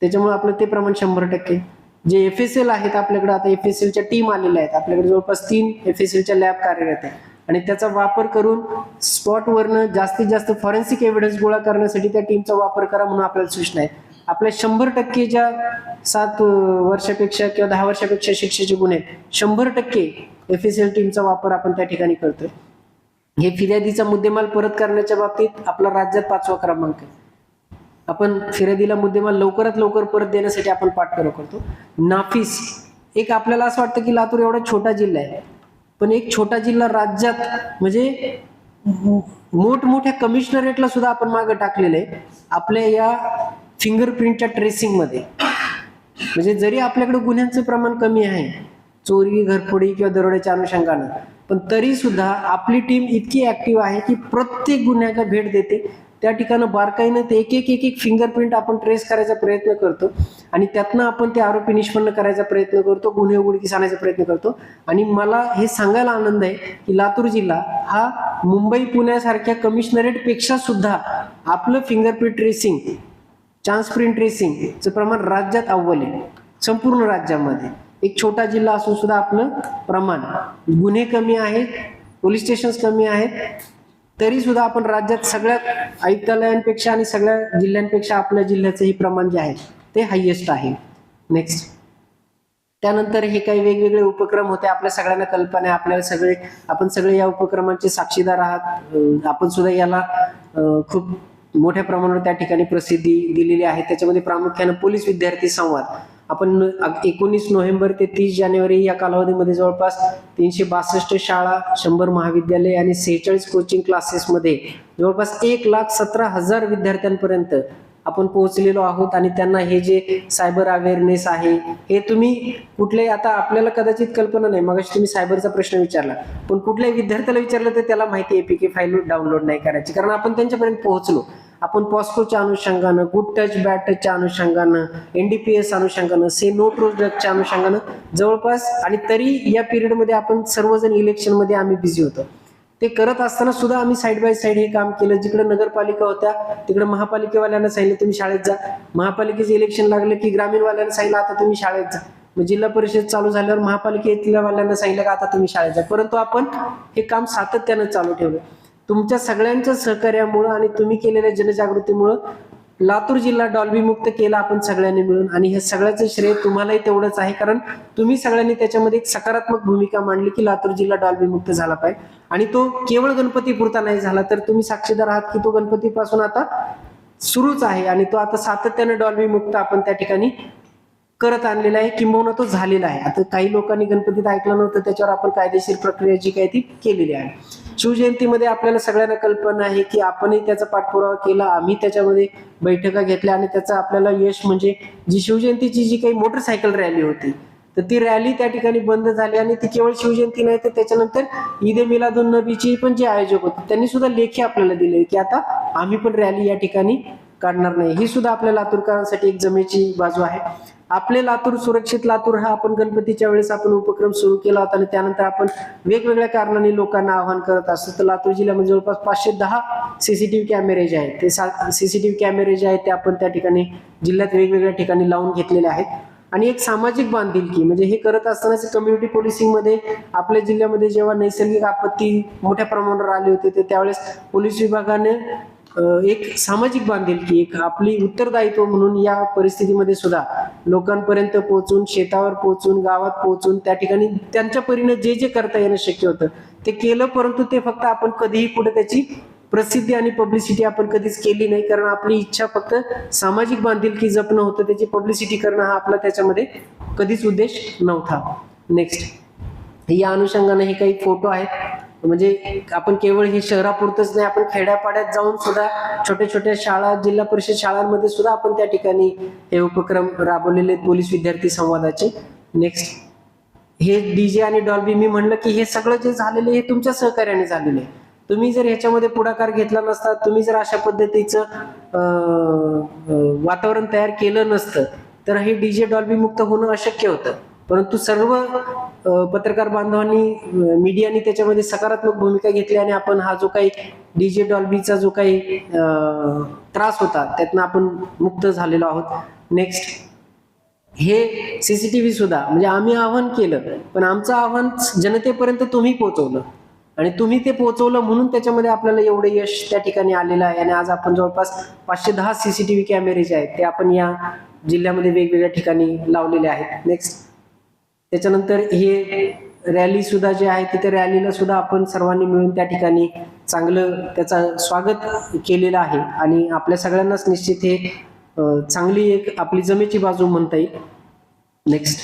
त्याच्यामुळे आपलं ते प्रमाण 100%. जे FSL आहेत आपल्याकडे, आता FSLच्या टीम आलेल्या आहेत आपल्याकडे, जवळपास 3 FSLच्या लॅब कार्यरत आहे आणि त्याचा वापर करून स्पॉटवरनं जास्तीत जास्त फॉरेन्सिक एव्हिडन्स गोळा करण्यासाठी त्या टीमचा वापर करा म्हणून आपल्याला सूचना आहे. आपल्या 100% ज्या 7 वर्षापेक्षा किंवा 10 वर्षापेक्षा शिक्षेचे गुन्हे 100% FSL टीमचा वापर आपण त्या ठिकाणी करतोय. हे फिर्यादीचा मुद्देमाल परत करण्याच्या बाबतीत आपला राज्यात 5वा क्रमांक आहे. आपण फिर्यादीला मुद्देमाल लवकरात लवकर परत देण्यासाठी आपण पाठपुरावा करतो. नाफीस एक आपल्याला असं वाटतं की लातूर एवढा छोटा जिल्हा आहे, पण एक छोटा जिल्हा राज्यात म्हणजे मोठमोठ्या कमिशनरेटला सुद्धा आपण मागे टाकलेलं आहे आपल्या या फिंगरप्रिंटच्या ट्रेसिंगमध्ये. म्हणजे जरी आपल्याकडे गुन्ह्यांचं प्रमाण कमी आहे, चोरी, घरफोडी किंवा दरोड्याच्या अनुषंगानं, पण तरी सुद्धा आपली टीम इतकी ऍक्टिव्ह आहे की प्रत्येक गुन्ह्याला भेट देते. त्या ठिकाणी बारकाईनं ते एक फिंगरप्रिंट आपण ट्रेस करायचा प्रयत्न करतो आणि त्यातनं आपण ते आरोपी निष्पन्न करायचा प्रयत्न करतो, गुन्हे उघडकीस आणायचा प्रयत्न करतो. आणि मला हे सांगायला आनंद आहे की लातूर जिल्हा हा मुंबई पुण्यासारख्या कमिशनरेट पेक्षा सुद्धा आपलं फिंगरप्रिंट ट्रेसिंग, चान्स प्रिंट ट्रेसिंगचं प्रमाण राज्यात अव्वल आहे. संपूर्ण राज्यामध्ये एक छोटा जिल्हा असून सुद्धा आपलं प्रमाण, गुन्हे कमी आहेत, पोलीस स्टेशन्स कमी आहेत, तरी सुद्धा आपण राज्यात सगळ्या आयुक्तालयांपेक्षा आणि सगळ्या जिल्ह्यांपेक्षा आपल्या जिल्ह्याचं हे प्रमाण जे आहे ते हायएस्ट आहे. नेक्स्ट, त्यानंतर हे काही वेगवेगळे उपक्रम होते. आपल्या सगळ्यांना कल्पना आहे, आपण सगळे या उपक्रमांचे साक्षीदार आहात. आपण सुद्धा याला खूप मोठ्या प्रमाणावर त्या ठिकाणी प्रसिद्धी दिलेली आहे. त्याच्यामध्ये प्रामुख्याने पोलीस विद्यार्थी संवाद आपण 19 नोव्हेंबर ते 30 जानेवारी या कालावधीमध्ये जवळपास 362 शाळा, 100 महाविद्यालय आणि 46 कोचिंग क्लासेसमध्ये जवळपास 1,17,000 विद्यार्थ्यांपर्यंत आपण पोहोचलेलो आहोत. आणि त्यांना हे जे सायबर अवेअरनेस आहे हे तुम्ही कुठल्याही, आता आपल्याला कदाचित कल्पना नाही, मगाशी तुम्ही सायबरचा प्रश्न विचारला, पण कुठल्याही विद्यार्थ्याला विचारलं तर त्याला माहिती आहे APK फाईल डाउनलोड नाही करायची, कारण आपण त्यांच्यापर्यंत पोहोचलो. आपण पॉस्कोच्या अनुषंगानं, गुड टच बॅड टचच्या अनुषंगानं, NDPS अनुषंगानं, से नो टू ड्रगच्या अनुषंगानं जवळपास, आणि तरी या पिरियडमध्ये आपण सर्वजण इलेक्शनमध्ये आम्ही बिझी होतो. ते करत असताना सुद्धा आम्ही साईड बाय साईड हे काम केलं. जिकडे नगरपालिका होत्या तिकडे महापालिकेवाल्यांना सांगितलं तुम्ही शाळेत जा, महापालिकेचं इलेक्शन लागलं की ग्रामीणवाल्यांना सांगितलं आता तुम्ही शाळेत जा, मग जिल्हा परिषद चालू झाल्यावर महापालिकेतल्या वाल्यांना सांगितलं का आता तुम्ही शाळेत जा. परंतु आपण हे काम सातत्यानं चालू ठेवलं. तुमच्या सगळ्यांच्या सहकार्यामुळं आणि तुम्ही केलेल्या जनजागृतीमुळं लातूर जिल्हा डॉल्बी मुक्त केला आपण सगळ्यांनी मिळून, आणि हे सगळ्याचं श्रेय तुम्हालाही तेवढंच आहे, कारण तुम्ही सगळ्यांनी त्याच्यामध्ये एक सकारात्मक भूमिका मांडली की लातूर जिल्हा डॉल्बी मुक्त झाला पाहिजे. आणि तो केवळ गणपतीपुरता नाही झाला, तर तुम्ही साक्षीदार आहात की तो गणपतीपासून आता सुरूच आहे आणि तो आता सातत्याने डॉल्बी मुक्त आपण त्या ठिकाणी करत आणलेला आहे, किंबहुना तो झालेला आहे. आता काही लोकांनी गणपतीत ऐकलं नव्हतं, त्याच्यावर आपण कायदेशीर प्रक्रिया जी काही ती केलेली आहे. शिवजयंतीमध्ये आपल्याला सगळ्यांना कल्पना आहे की आपणही त्याचा पाठपुरावा केला, आम्ही त्याच्यामध्ये बैठका घेतल्या आणि त्याचं आपल्याला यश म्हणजे जी शिवजयंतीची जी काही मोटरसायकल रॅली होती तर ती रॅली त्या ठिकाणी बंद झाली. आणि ती केवळ शिवजयंती नाही तर त्याच्यानंतर ईद ए मिलादुन नबीची पण जे आयोजक होते त्यांनी सुद्धा लेखी आपल्याला दिले की आता आम्ही पण रॅली या ठिकाणी काढणार नाही. ही सुद्धा आपल्या लातूरकरांसाठी एक जमेची बाजू आहे. आपले लातूर सुरक्षित लातूर हा आपण गणपतीच्या वेळेस आपण उपक्रम सुरू केला होता आणि त्यानंतर आपण वेगवेगळ्या कारणाने लोकांना आवाहन करत असतो. तर लातूर जिल्ह्यामध्ये जवळपास 510 CCTV कॅमेरे जे आहेत ते CCTV कॅमेरे जे आहेत ते आपण त्या ठिकाणी जिल्ह्यात वेगवेगळ्या ठिकाणी लावून घेतलेले आहेत. आणि एक सामाजिक बांधिलकी म्हणजे हे करत असतानाच कम्युनिटी पोलिसिंग मध्ये आपल्या जिल्ह्यामध्ये जेव्हा नैसर्गिक आपत्ती मोठ्या प्रमाणावर आली होती तर त्यावेळेस पोलीस विभागाने एक सामाजिक बांधिलकी, एक आपली उत्तरदायित्व म्हणून या परिस्थितीमध्ये सुद्धा लोकांपर्यंत पोहोचून, शेतावर पोहोचून, गावात पोहोचून त्या ठिकाणी त्यांच्या परीने जे जे करता येणं शक्य होतं ते केलं. परंतु ते फक्त आपण कधीही पुढे त्याची प्रसिद्धी आणि पब्लिसिटी आपण कधीच केली नाही, कारण आपली इच्छा फक्त सामाजिक बांधिलकी जपणं होतं, त्याची पब्लिसिटी करणं हा आपला त्याच्यामध्ये कधीच उद्देश नव्हता. नेक्स्ट, या अनुषंगाने हे काही फोटो आहेत. म्हणजे आपण केवळ हे शहरापुरतच नाही, आपण खेड्यापाड्यात जाऊन सुद्धा छोट्या छोट्या शाळा, जिल्हा परिषद शाळांमध्ये सुद्धा आपण त्या ठिकाणी हे उपक्रम राबवलेले आहेत, पोलीस विद्यार्थी संवादाचे. नेक्स्ट, हे डीजे आणि डॉल्बी, मी म्हणलं की हे सगळं जे झालेलं हे तुमच्या सहकार्याने झालेलं आहे. तुम्ही जर ह्याच्यामध्ये पुढाकार घेतला नसता, तुम्ही जर अशा पद्धतीचं वातावरण तयार केलं नसतं, तर हे डीजे डॉल्बी मुक्त होणं अशक्य होतं. परंतु सर्व पत्रकार बांधवांनी, मीडियानी त्याच्यामध्ये सकारात्मक भूमिका घेतली आणि आपण हा जो काही डीजे डॉल्बीचा जो काही त्रास होता त्यातनं आपण मुक्त झालेलो आहोत. नेक्स्ट, हे सीसीटीव्ही सुद्धा, म्हणजे आम्ही आव्हान केलं, पण आमचं आव्हान जनतेपर्यंत तुम्ही पोहोचवलं आणि तुम्ही ते पोहोचवलं म्हणून त्याच्यामध्ये आपल्याला एवढं यश त्या ठिकाणी आलेलं आहे. आणि आज आपण जवळपास 510 सीसीटीव्ही कॅमेरे जे आहेत ते आपण या जिल्ह्यामध्ये वेगवेगळ्या ठिकाणी लावलेले आहेत. नेक्स्ट, त्याच्यानंतर हे रॅली सुद्धा जे आहे तिथे रॅलीला सुद्धा आपण सर्वांनी मिळून त्या ठिकाणी चांगलं त्याचं स्वागत केलेलं आहे आणि आपल्या सगळ्यांनाच निश्चित हे चांगली एक आपली जमेची बाजू म्हणता येईल. नेक्स्ट,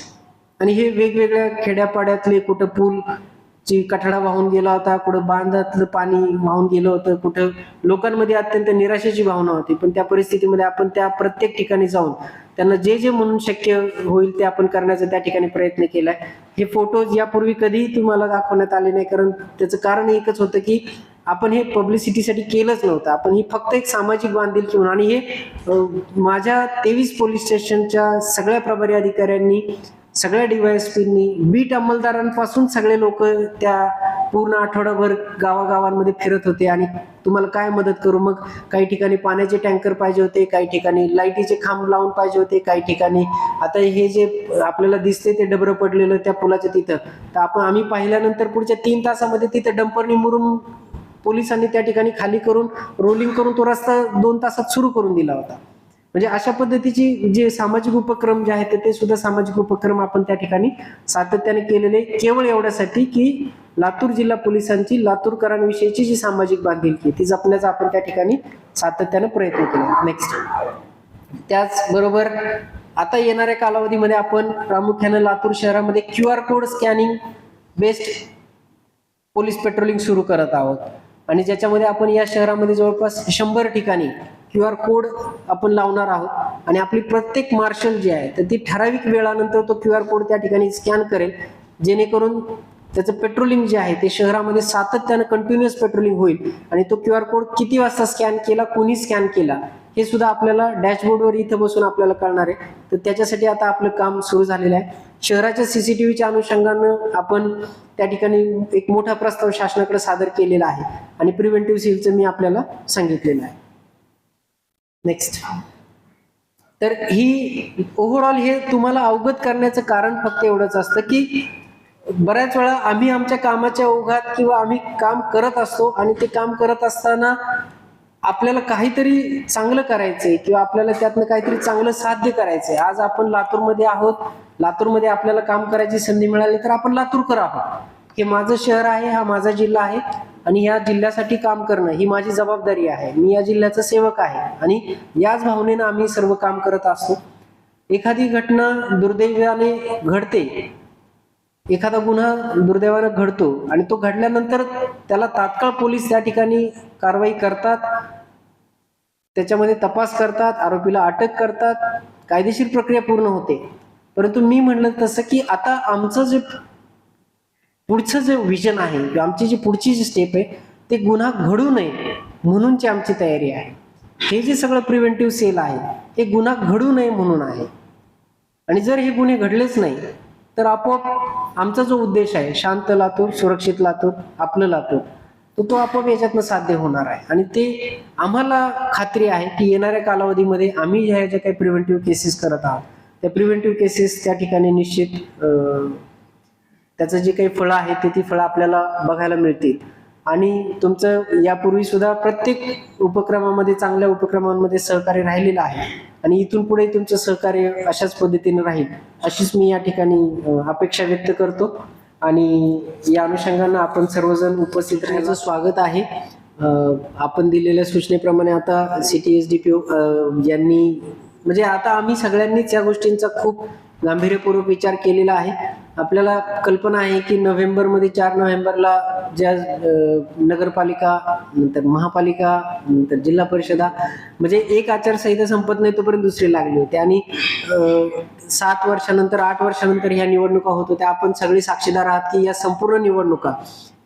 आणि हे वेगवेगळ्या खेड्यापाड्यातले, कुठं पूलची कठडा वाहून गेला होता, कुठं बांधातलं पाणी वाहून गेलं होतं, कुठं लोकांमध्ये अत्यंत निराशेची भावना होती, पण त्या परिस्थितीमध्ये आपण त्या प्रत्येक ठिकाणी जाऊन त्यांना जे जे म्हणून शक्य होईल ते आपण करण्याचा त्या ठिकाणी प्रयत्न केलाय. हे फोटोज यापूर्वी कधीही तुम्हाला दाखवण्यात आले नाही, कारण त्याचं कारण एकच होतं की आपण हे पब्लिसिटीसाठी केलंच नव्हतं. आपण ही फक्त एक सामाजिक बांधिलकी म्हणून, आणि हे माझ्या 23 पोलीस स्टेशनच्या सगळ्या प्रभारी अधिकाऱ्यांनी, सगळ्या DYSPनी, बीट अंमलदारांपासून सगळे लोक त्या पूर्ण आठवडाभर गावागावांमध्ये फिरत होते आणि तुम्हाला काय मदत करू. मग काही ठिकाणी पाण्याचे टँकर पाहिजे होते, काही ठिकाणी लाईटीचे खांब लावून पाहिजे होते, काही ठिकाणी आता हे जे आपल्याला दिसते ते डबरं पडलेलं त्या पुलाच्या तिथं, तर आम्ही पाहिल्यानंतर पुढच्या 3 तासामध्ये तिथं डंपरनी मुरून पोलिसांनी त्या ठिकाणी खाली करून रोलिंग करून तो रस्ता 2 तासात सुरू करून दिला होता. म्हणजे अशा पद्धतीची जे सामाजिक उपक्रम जे आहेत ते सुद्धा सामाजिक उपक्रम आपण त्या ठिकाणी सातत्याने केलेले, केवळ एवढ्यासाठी की लातूर जिल्हा पोलिसांची लातूरकरांविषयीची जी सामाजिक बांधिलकी ती जपण्याचा आपण त्या ठिकाणी सातत्याने प्रयत्न केला. नेक्स्ट, त्याचबरोबर आता येणाऱ्या कालावधीमध्ये आपण प्रामुख्याने लातूर शहरामध्ये QR code scanning based police patrolling सुरू करत आहोत आणि ज्याच्यामध्ये आपण या शहरामध्ये जवळपास 100 ठिकाणी QR कोड आपण लावणार आहोत आणि आपली प्रत्येक मार्शल जी आहे तर ती ठराविक वेळानंतर तो QR कोड त्या ठिकाणी स्कॅन करेल, जेणेकरून त्याचं पेट्रोलिंग जे आहे ते शहरामध्ये सातत्यानं कंटिन्युअस पेट्रोलिंग होईल आणि तो QR कोड किती वाजता स्कॅन केला, कोणी स्कॅन केला हे सुद्धा आपल्याला डॅशबोर्डवर इथं बसून आपल्याला कळणार आहे. तर त्याच्यासाठी आता आपलं काम सुरू झालेलं आहे. शहराच्या सीसीटीव्हीच्या अनुषंगानं आपण त्या ठिकाणी एक मोठा प्रस्ताव शासनाकडे सादर केलेला आहे आणि प्रिव्हेंटिव्ह सीलचं मी आपल्याला सांगितलेलं आहे. नेक्स्ट, तर ही ओव्हरऑल हे तुम्हाला अवगत करण्याचं कारण फक्त एवढंच असतं की बऱ्याच वेळा आम्ही आमच्या कामाच्या ओघात किंवा आम्ही काम करत असतो आणि ते काम करत असताना आपल्याला काहीतरी चांगलं करायचंय किंवा आपल्याला त्यातनं काहीतरी चांगलं साध्य करायचंय. आज आपण लातूरमध्ये आहोत, लातूरमध्ये आपल्याला काम करायची संधी मिळाली तर आपण लातूरकर आहोत. हे माझं शहर आहे, हा माझा जिल्हा आहे आणि या जिल्ह्यासाठी काम करणं ही माझी जबाबदारी आहे. मी या जिल्ह्याचा सेवक आहे आणि याच भावनेनं आम्ही सर्व काम करत असतो. एखादी घटना दुर्दैवाने घडते, एखादा गुन्हा दुर्दैवाने घडतो आणि तो घडल्यानंतर त्याला तात्काळ पोलीस त्या ठिकाणी कारवाई करतात, त्याच्यामध्ये तपास करतात, आरोपीला अटक करतात, कायदेशीर प्रक्रिया पूर्ण होते. परंतु मी म्हणलं तसं की आता आमचं जे पुढचं जे विजन आहे, आमची जी पुढची जी स्टेप आहे ते गुन्हा घडू नये म्हणूनची आमची तयारी आहे. हे जे सगळं प्रिव्हेंटिव्ह सेल आहे हे गुन्हा घडू नये म्हणून आहे आणि जर हे गुन्हे घडलेच नाही तर आपोआप आमचा जो उद्देश आहे शांत लातूर, सुरक्षित लातूर, आपलं लातूर, तो आपोआप याच्यातनं साध्य होणार आहे. आणि ते आम्हाला खात्री आहे की येणाऱ्या कालावधीमध्ये आम्ही ह्या ज्या काही प्रिव्हेंटिव्ह केसेस करत आहोत त्या प्रिव्हेंटिव्ह केसेस त्या ठिकाणी निश्चित त्याचं जे काही फळं आहे ती फळं आपल्याला बघायला मिळतील. आणि तुमचं यापूर्वी सुद्धा प्रत्येक उपक्रमामध्ये, चांगल्या उपक्रमांमध्ये सहकार्य राहिलेलं आहे आणि इथून पुढे तुमचं सहकार्य अशाच पद्धतीने राहील अशीच मी या ठिकाणी अपेक्षा व्यक्त करतो. आणि या अनुषंगानं आपण सर्वजण उपस्थित राहण्याचं स्वागत आहे. आपण दिलेल्या सूचनेप्रमाणे आता सिटी SDPO यांनी म्हणजे आता आम्ही सगळ्यांनीच या गोष्टींचा खूप गांभीर्यपूर्वक विचार केलेला आहे. आपल्याला कल्पना आहे की नोव्हेंबरमध्ये 4 नोव्हेंबरला ज्या नगरपालिका, नंतर महापालिका, नंतर जिल्हा परिषदा म्हणजे एक आचारसंहिता संपत नाही तोपर्यंत दुसरी लागली होती आणि 7 वर्षानंतर 8 वर्षानंतर ह्या निवडणुका होत होत्या. आपण सगळे साक्षीदार आहात की या संपूर्ण निवडणुका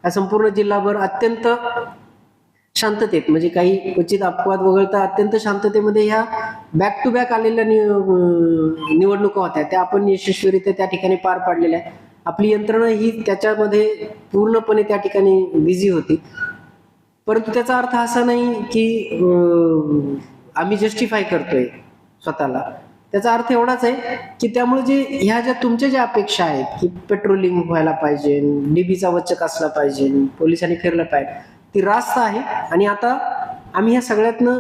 या संपूर्ण जिल्हाभर अत्यंत शांततेत म्हणजे काही क्वचित अपवाद वगळता अत्यंत शांततेमध्ये ह्या बॅक टू बॅक आलेल्या निवडणुका होत्या, त्या आपण यशस्वीरित्या त्या ठिकाणी पार पाडलेल्या आहे. आपली यंत्रणा ही त्याच्यामध्ये पूर्णपणे त्या ठिकाणी बिझी होती. परंतु त्याचा अर्थ असा नाही की आम्ही जस्टिफाय करतोय स्वतःला. त्याचा अर्थ एवढाच आहे की त्यामुळे जे ह्या ज्या तुमच्या ज्या अपेक्षा आहेत की पेट्रोलिंग व्हायला पाहिजे, डीबीचा वचक असला पाहिजे, पोलिसांनी फिरलं पाहिजे, ती रास्त आहे. आणि आता आम्ही ह्या सगळ्यातनं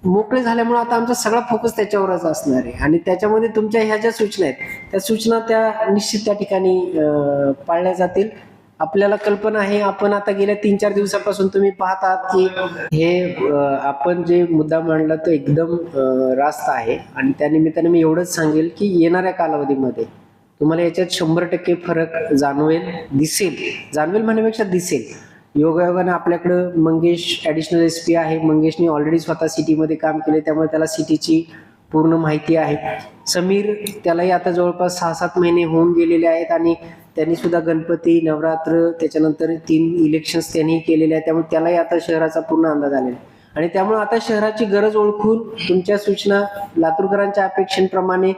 मोकळे झाल्यामुळे आता आमचा सगळा फोकस त्याच्यावरच असणार आहे. आणि त्याच्यामध्ये तुमच्या ह्या ज्या सूचना आहेत त्या सूचना त्या निश्चित त्या ठिकाणी पाळल्या जातील. आपल्याला कल्पना आहे, आपण आता गेल्या 3-4 दिवसापासून तुम्ही पाहतात की हे आपण जे मुद्दा मांडला तो एकदम रास्त आहे. आणि त्या निमित्ताने मी एवढंच सांगेल की येणाऱ्या कालावधीमध्ये तुम्हाला याच्यात 100% फरक जाणवेल म्हणण्यापेक्षा दिसेल. योगायोगाने आपल्याकडं मंगेश ॲडिशनल SP आहे. मंगेशने ऑलरेडी स्वतः सिटीमध्ये काम केले, त्यामुळे त्याला सिटीची पूर्ण माहिती आहे. समीर, त्यालाही आता जवळपास 6-7 महिने होऊन गेलेले आहेत आणि त्यांनी सुद्धा गणपती, नवरात्र, त्याच्यानंतर 3 इलेक्शन्स त्यांनी केलेले आहेत, त्यामुळे त्यालाही आता शहराचा पूर्ण अंदाज आलेला आहे. आणि त्यामुळे आता शहराची गरज ओळखून तुमच्या सूचना, लातूरकरांच्या अपेक्षेप्रमाणे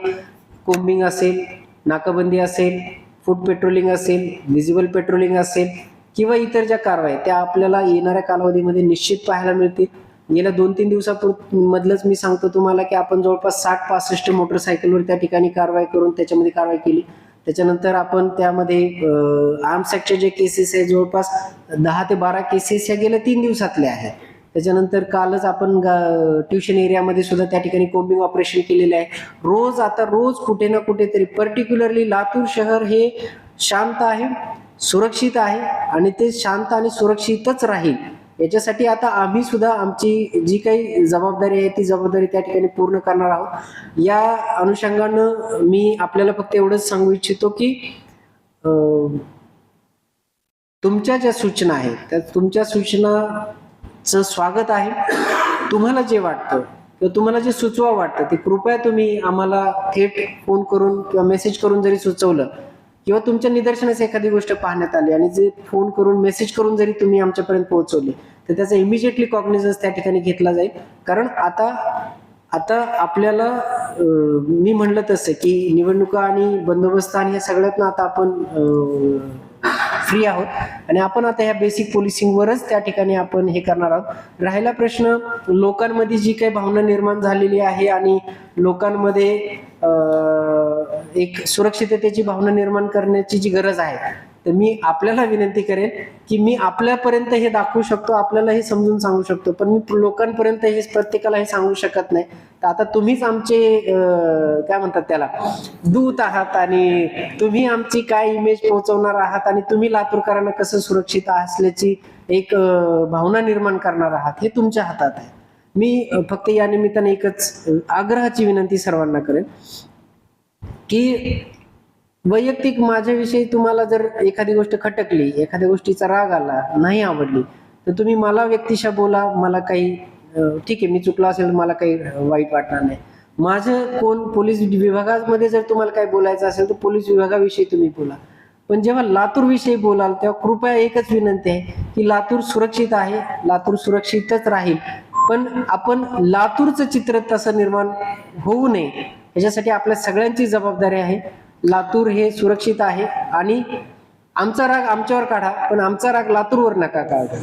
कोम्बिंग असेल, नाकाबंदी असेल, फूट पेट्रोलिंग असेल, व्हिजिबल पेट्रोलिंग असेल किंवा इतर ज्या कारवाई त्या आपल्याला येणाऱ्या कालावधीमध्ये निश्चित पाहायला मिळतील. गेल्या 2-3 दिवसामधलंच मी सांगतो तुम्हाला की आपण जवळपास 60-65 मोटरसायकलवर त्या ठिकाणी कारवाई करून त्याच्यामध्ये कारवाई केली. त्याच्यानंतर आपण त्यामध्ये आर्म्स ॲक्टचे जे केसेस आहे जवळपास 10 ते 12 केसेस ह्या गेल्या 3 दिवसातल्या आहेत. त्याच्यानंतर कालच आपण ट्युशन एरियामध्ये सुद्धा त्या ठिकाणी कोम्बिंग ऑपरेशन केलेलं आहे. रोज कुठे ना कुठेतरी पर्टिक्युलरली लातूर शहर हे शांत आहे, सुरक्षित आहे आणि ते शांत आणि सुरक्षितच राहील. याच्यासाठी आता आम्ही सुद्धा आमची जी काही जबाबदारी आहे ती जबाबदारी त्या ठिकाणी पूर्ण करणार आहोत. या अनुषंगानं मी आपल्याला फक्त एवढंच सांगू इच्छितो की तुमच्या ज्या सूचना आहेत त्या तुमच्या सूचनाचं स्वागत आहे. तुम्हाला जे वाटतं किंवा तुम्हाला जे सुचवा वाटतं ते कृपया तुम्ही आम्हाला थेट फोन करून किंवा मेसेज करून जरी सुचवलं किंवा तुमच्या निदर्शनास एखादी गोष्ट पाहण्यात आली आणि जे फोन करून मेसेज करून जरी तुम्ही आमच्यापर्यंत पोहोचवले तर त्याचा इमिजिएटली कॉग्निझन्स त्या ठिकाणी घेतला जाईल. कारण आता आपल्याला मी म्हणलं तसं की निवडणुका आणि बंदोबस्त आणि या सगळ्यातनं आता आपण फ्री आहोत आणि आपण आता ह्या बेसिक पोलिसिंगवरच त्या ठिकाणी आपण हे करणार आहोत. राहिला प्रश्न लोकांमध्ये जी काही भावना निर्माण झालेली आहे आणि लोकांमध्ये एक सुरक्षिततेची भावना निर्माण करण्याची जी गरज आहे, तर मी आपल्याला विनंती करेन की मी आपल्यापर्यंत हे दाखवू शकतो, आपल्याला हे समजून सांगू शकतो, पण मी लोकांपर्यंत हे प्रत्येकाला हे सांगू शकत नाही. तर आता तुम्हीच आमचे काय म्हणतात त्याला दूत आहात आणि तुम्ही आमची काय इमेज पोहोचवणार आहात आणि तुम्ही लातूरकरांना कसं सुरक्षित असल्याची एक भावना निर्माण करणार आहात हे तुमच्या हातात आहे. मी फक्त या निमित्ताने एकच आग्रहाची विनंती सर्वांना करेन की वैयक्तिक माझ्याविषयी तुम्हाला जर एखादी गोष्ट खटकली, एखाद्या गोष्टीचा राग आला, नाही आवडली, तर तुम्ही मला व्यक्तिशः बोला. मला काही ठीक आहे, मी चुकलो असेल तर मला काही वाईट वाटणार नाही. माझं कोण पोलीस विभागामध्ये जर तुम्हाला काही बोलायचं असेल तर पोलीस विभागाविषयी तुम्ही बोला. पण जेव्हा लातूर विषयी बोलाल तेव्हा कृपया एकच विनंती आहे की लातूर सुरक्षित आहे, लातूर सुरक्षितच राहील, पण आपण लातूरचं चित्र तसं निर्माण होऊ नये याच्यासाठी आपल्या सगळ्यांची जबाबदारी आहे. लातूर हे सुरक्षित आहे आणि आमचा राग आमच्यावर काढा, पण आमचा राग लातूरवर नका काढा.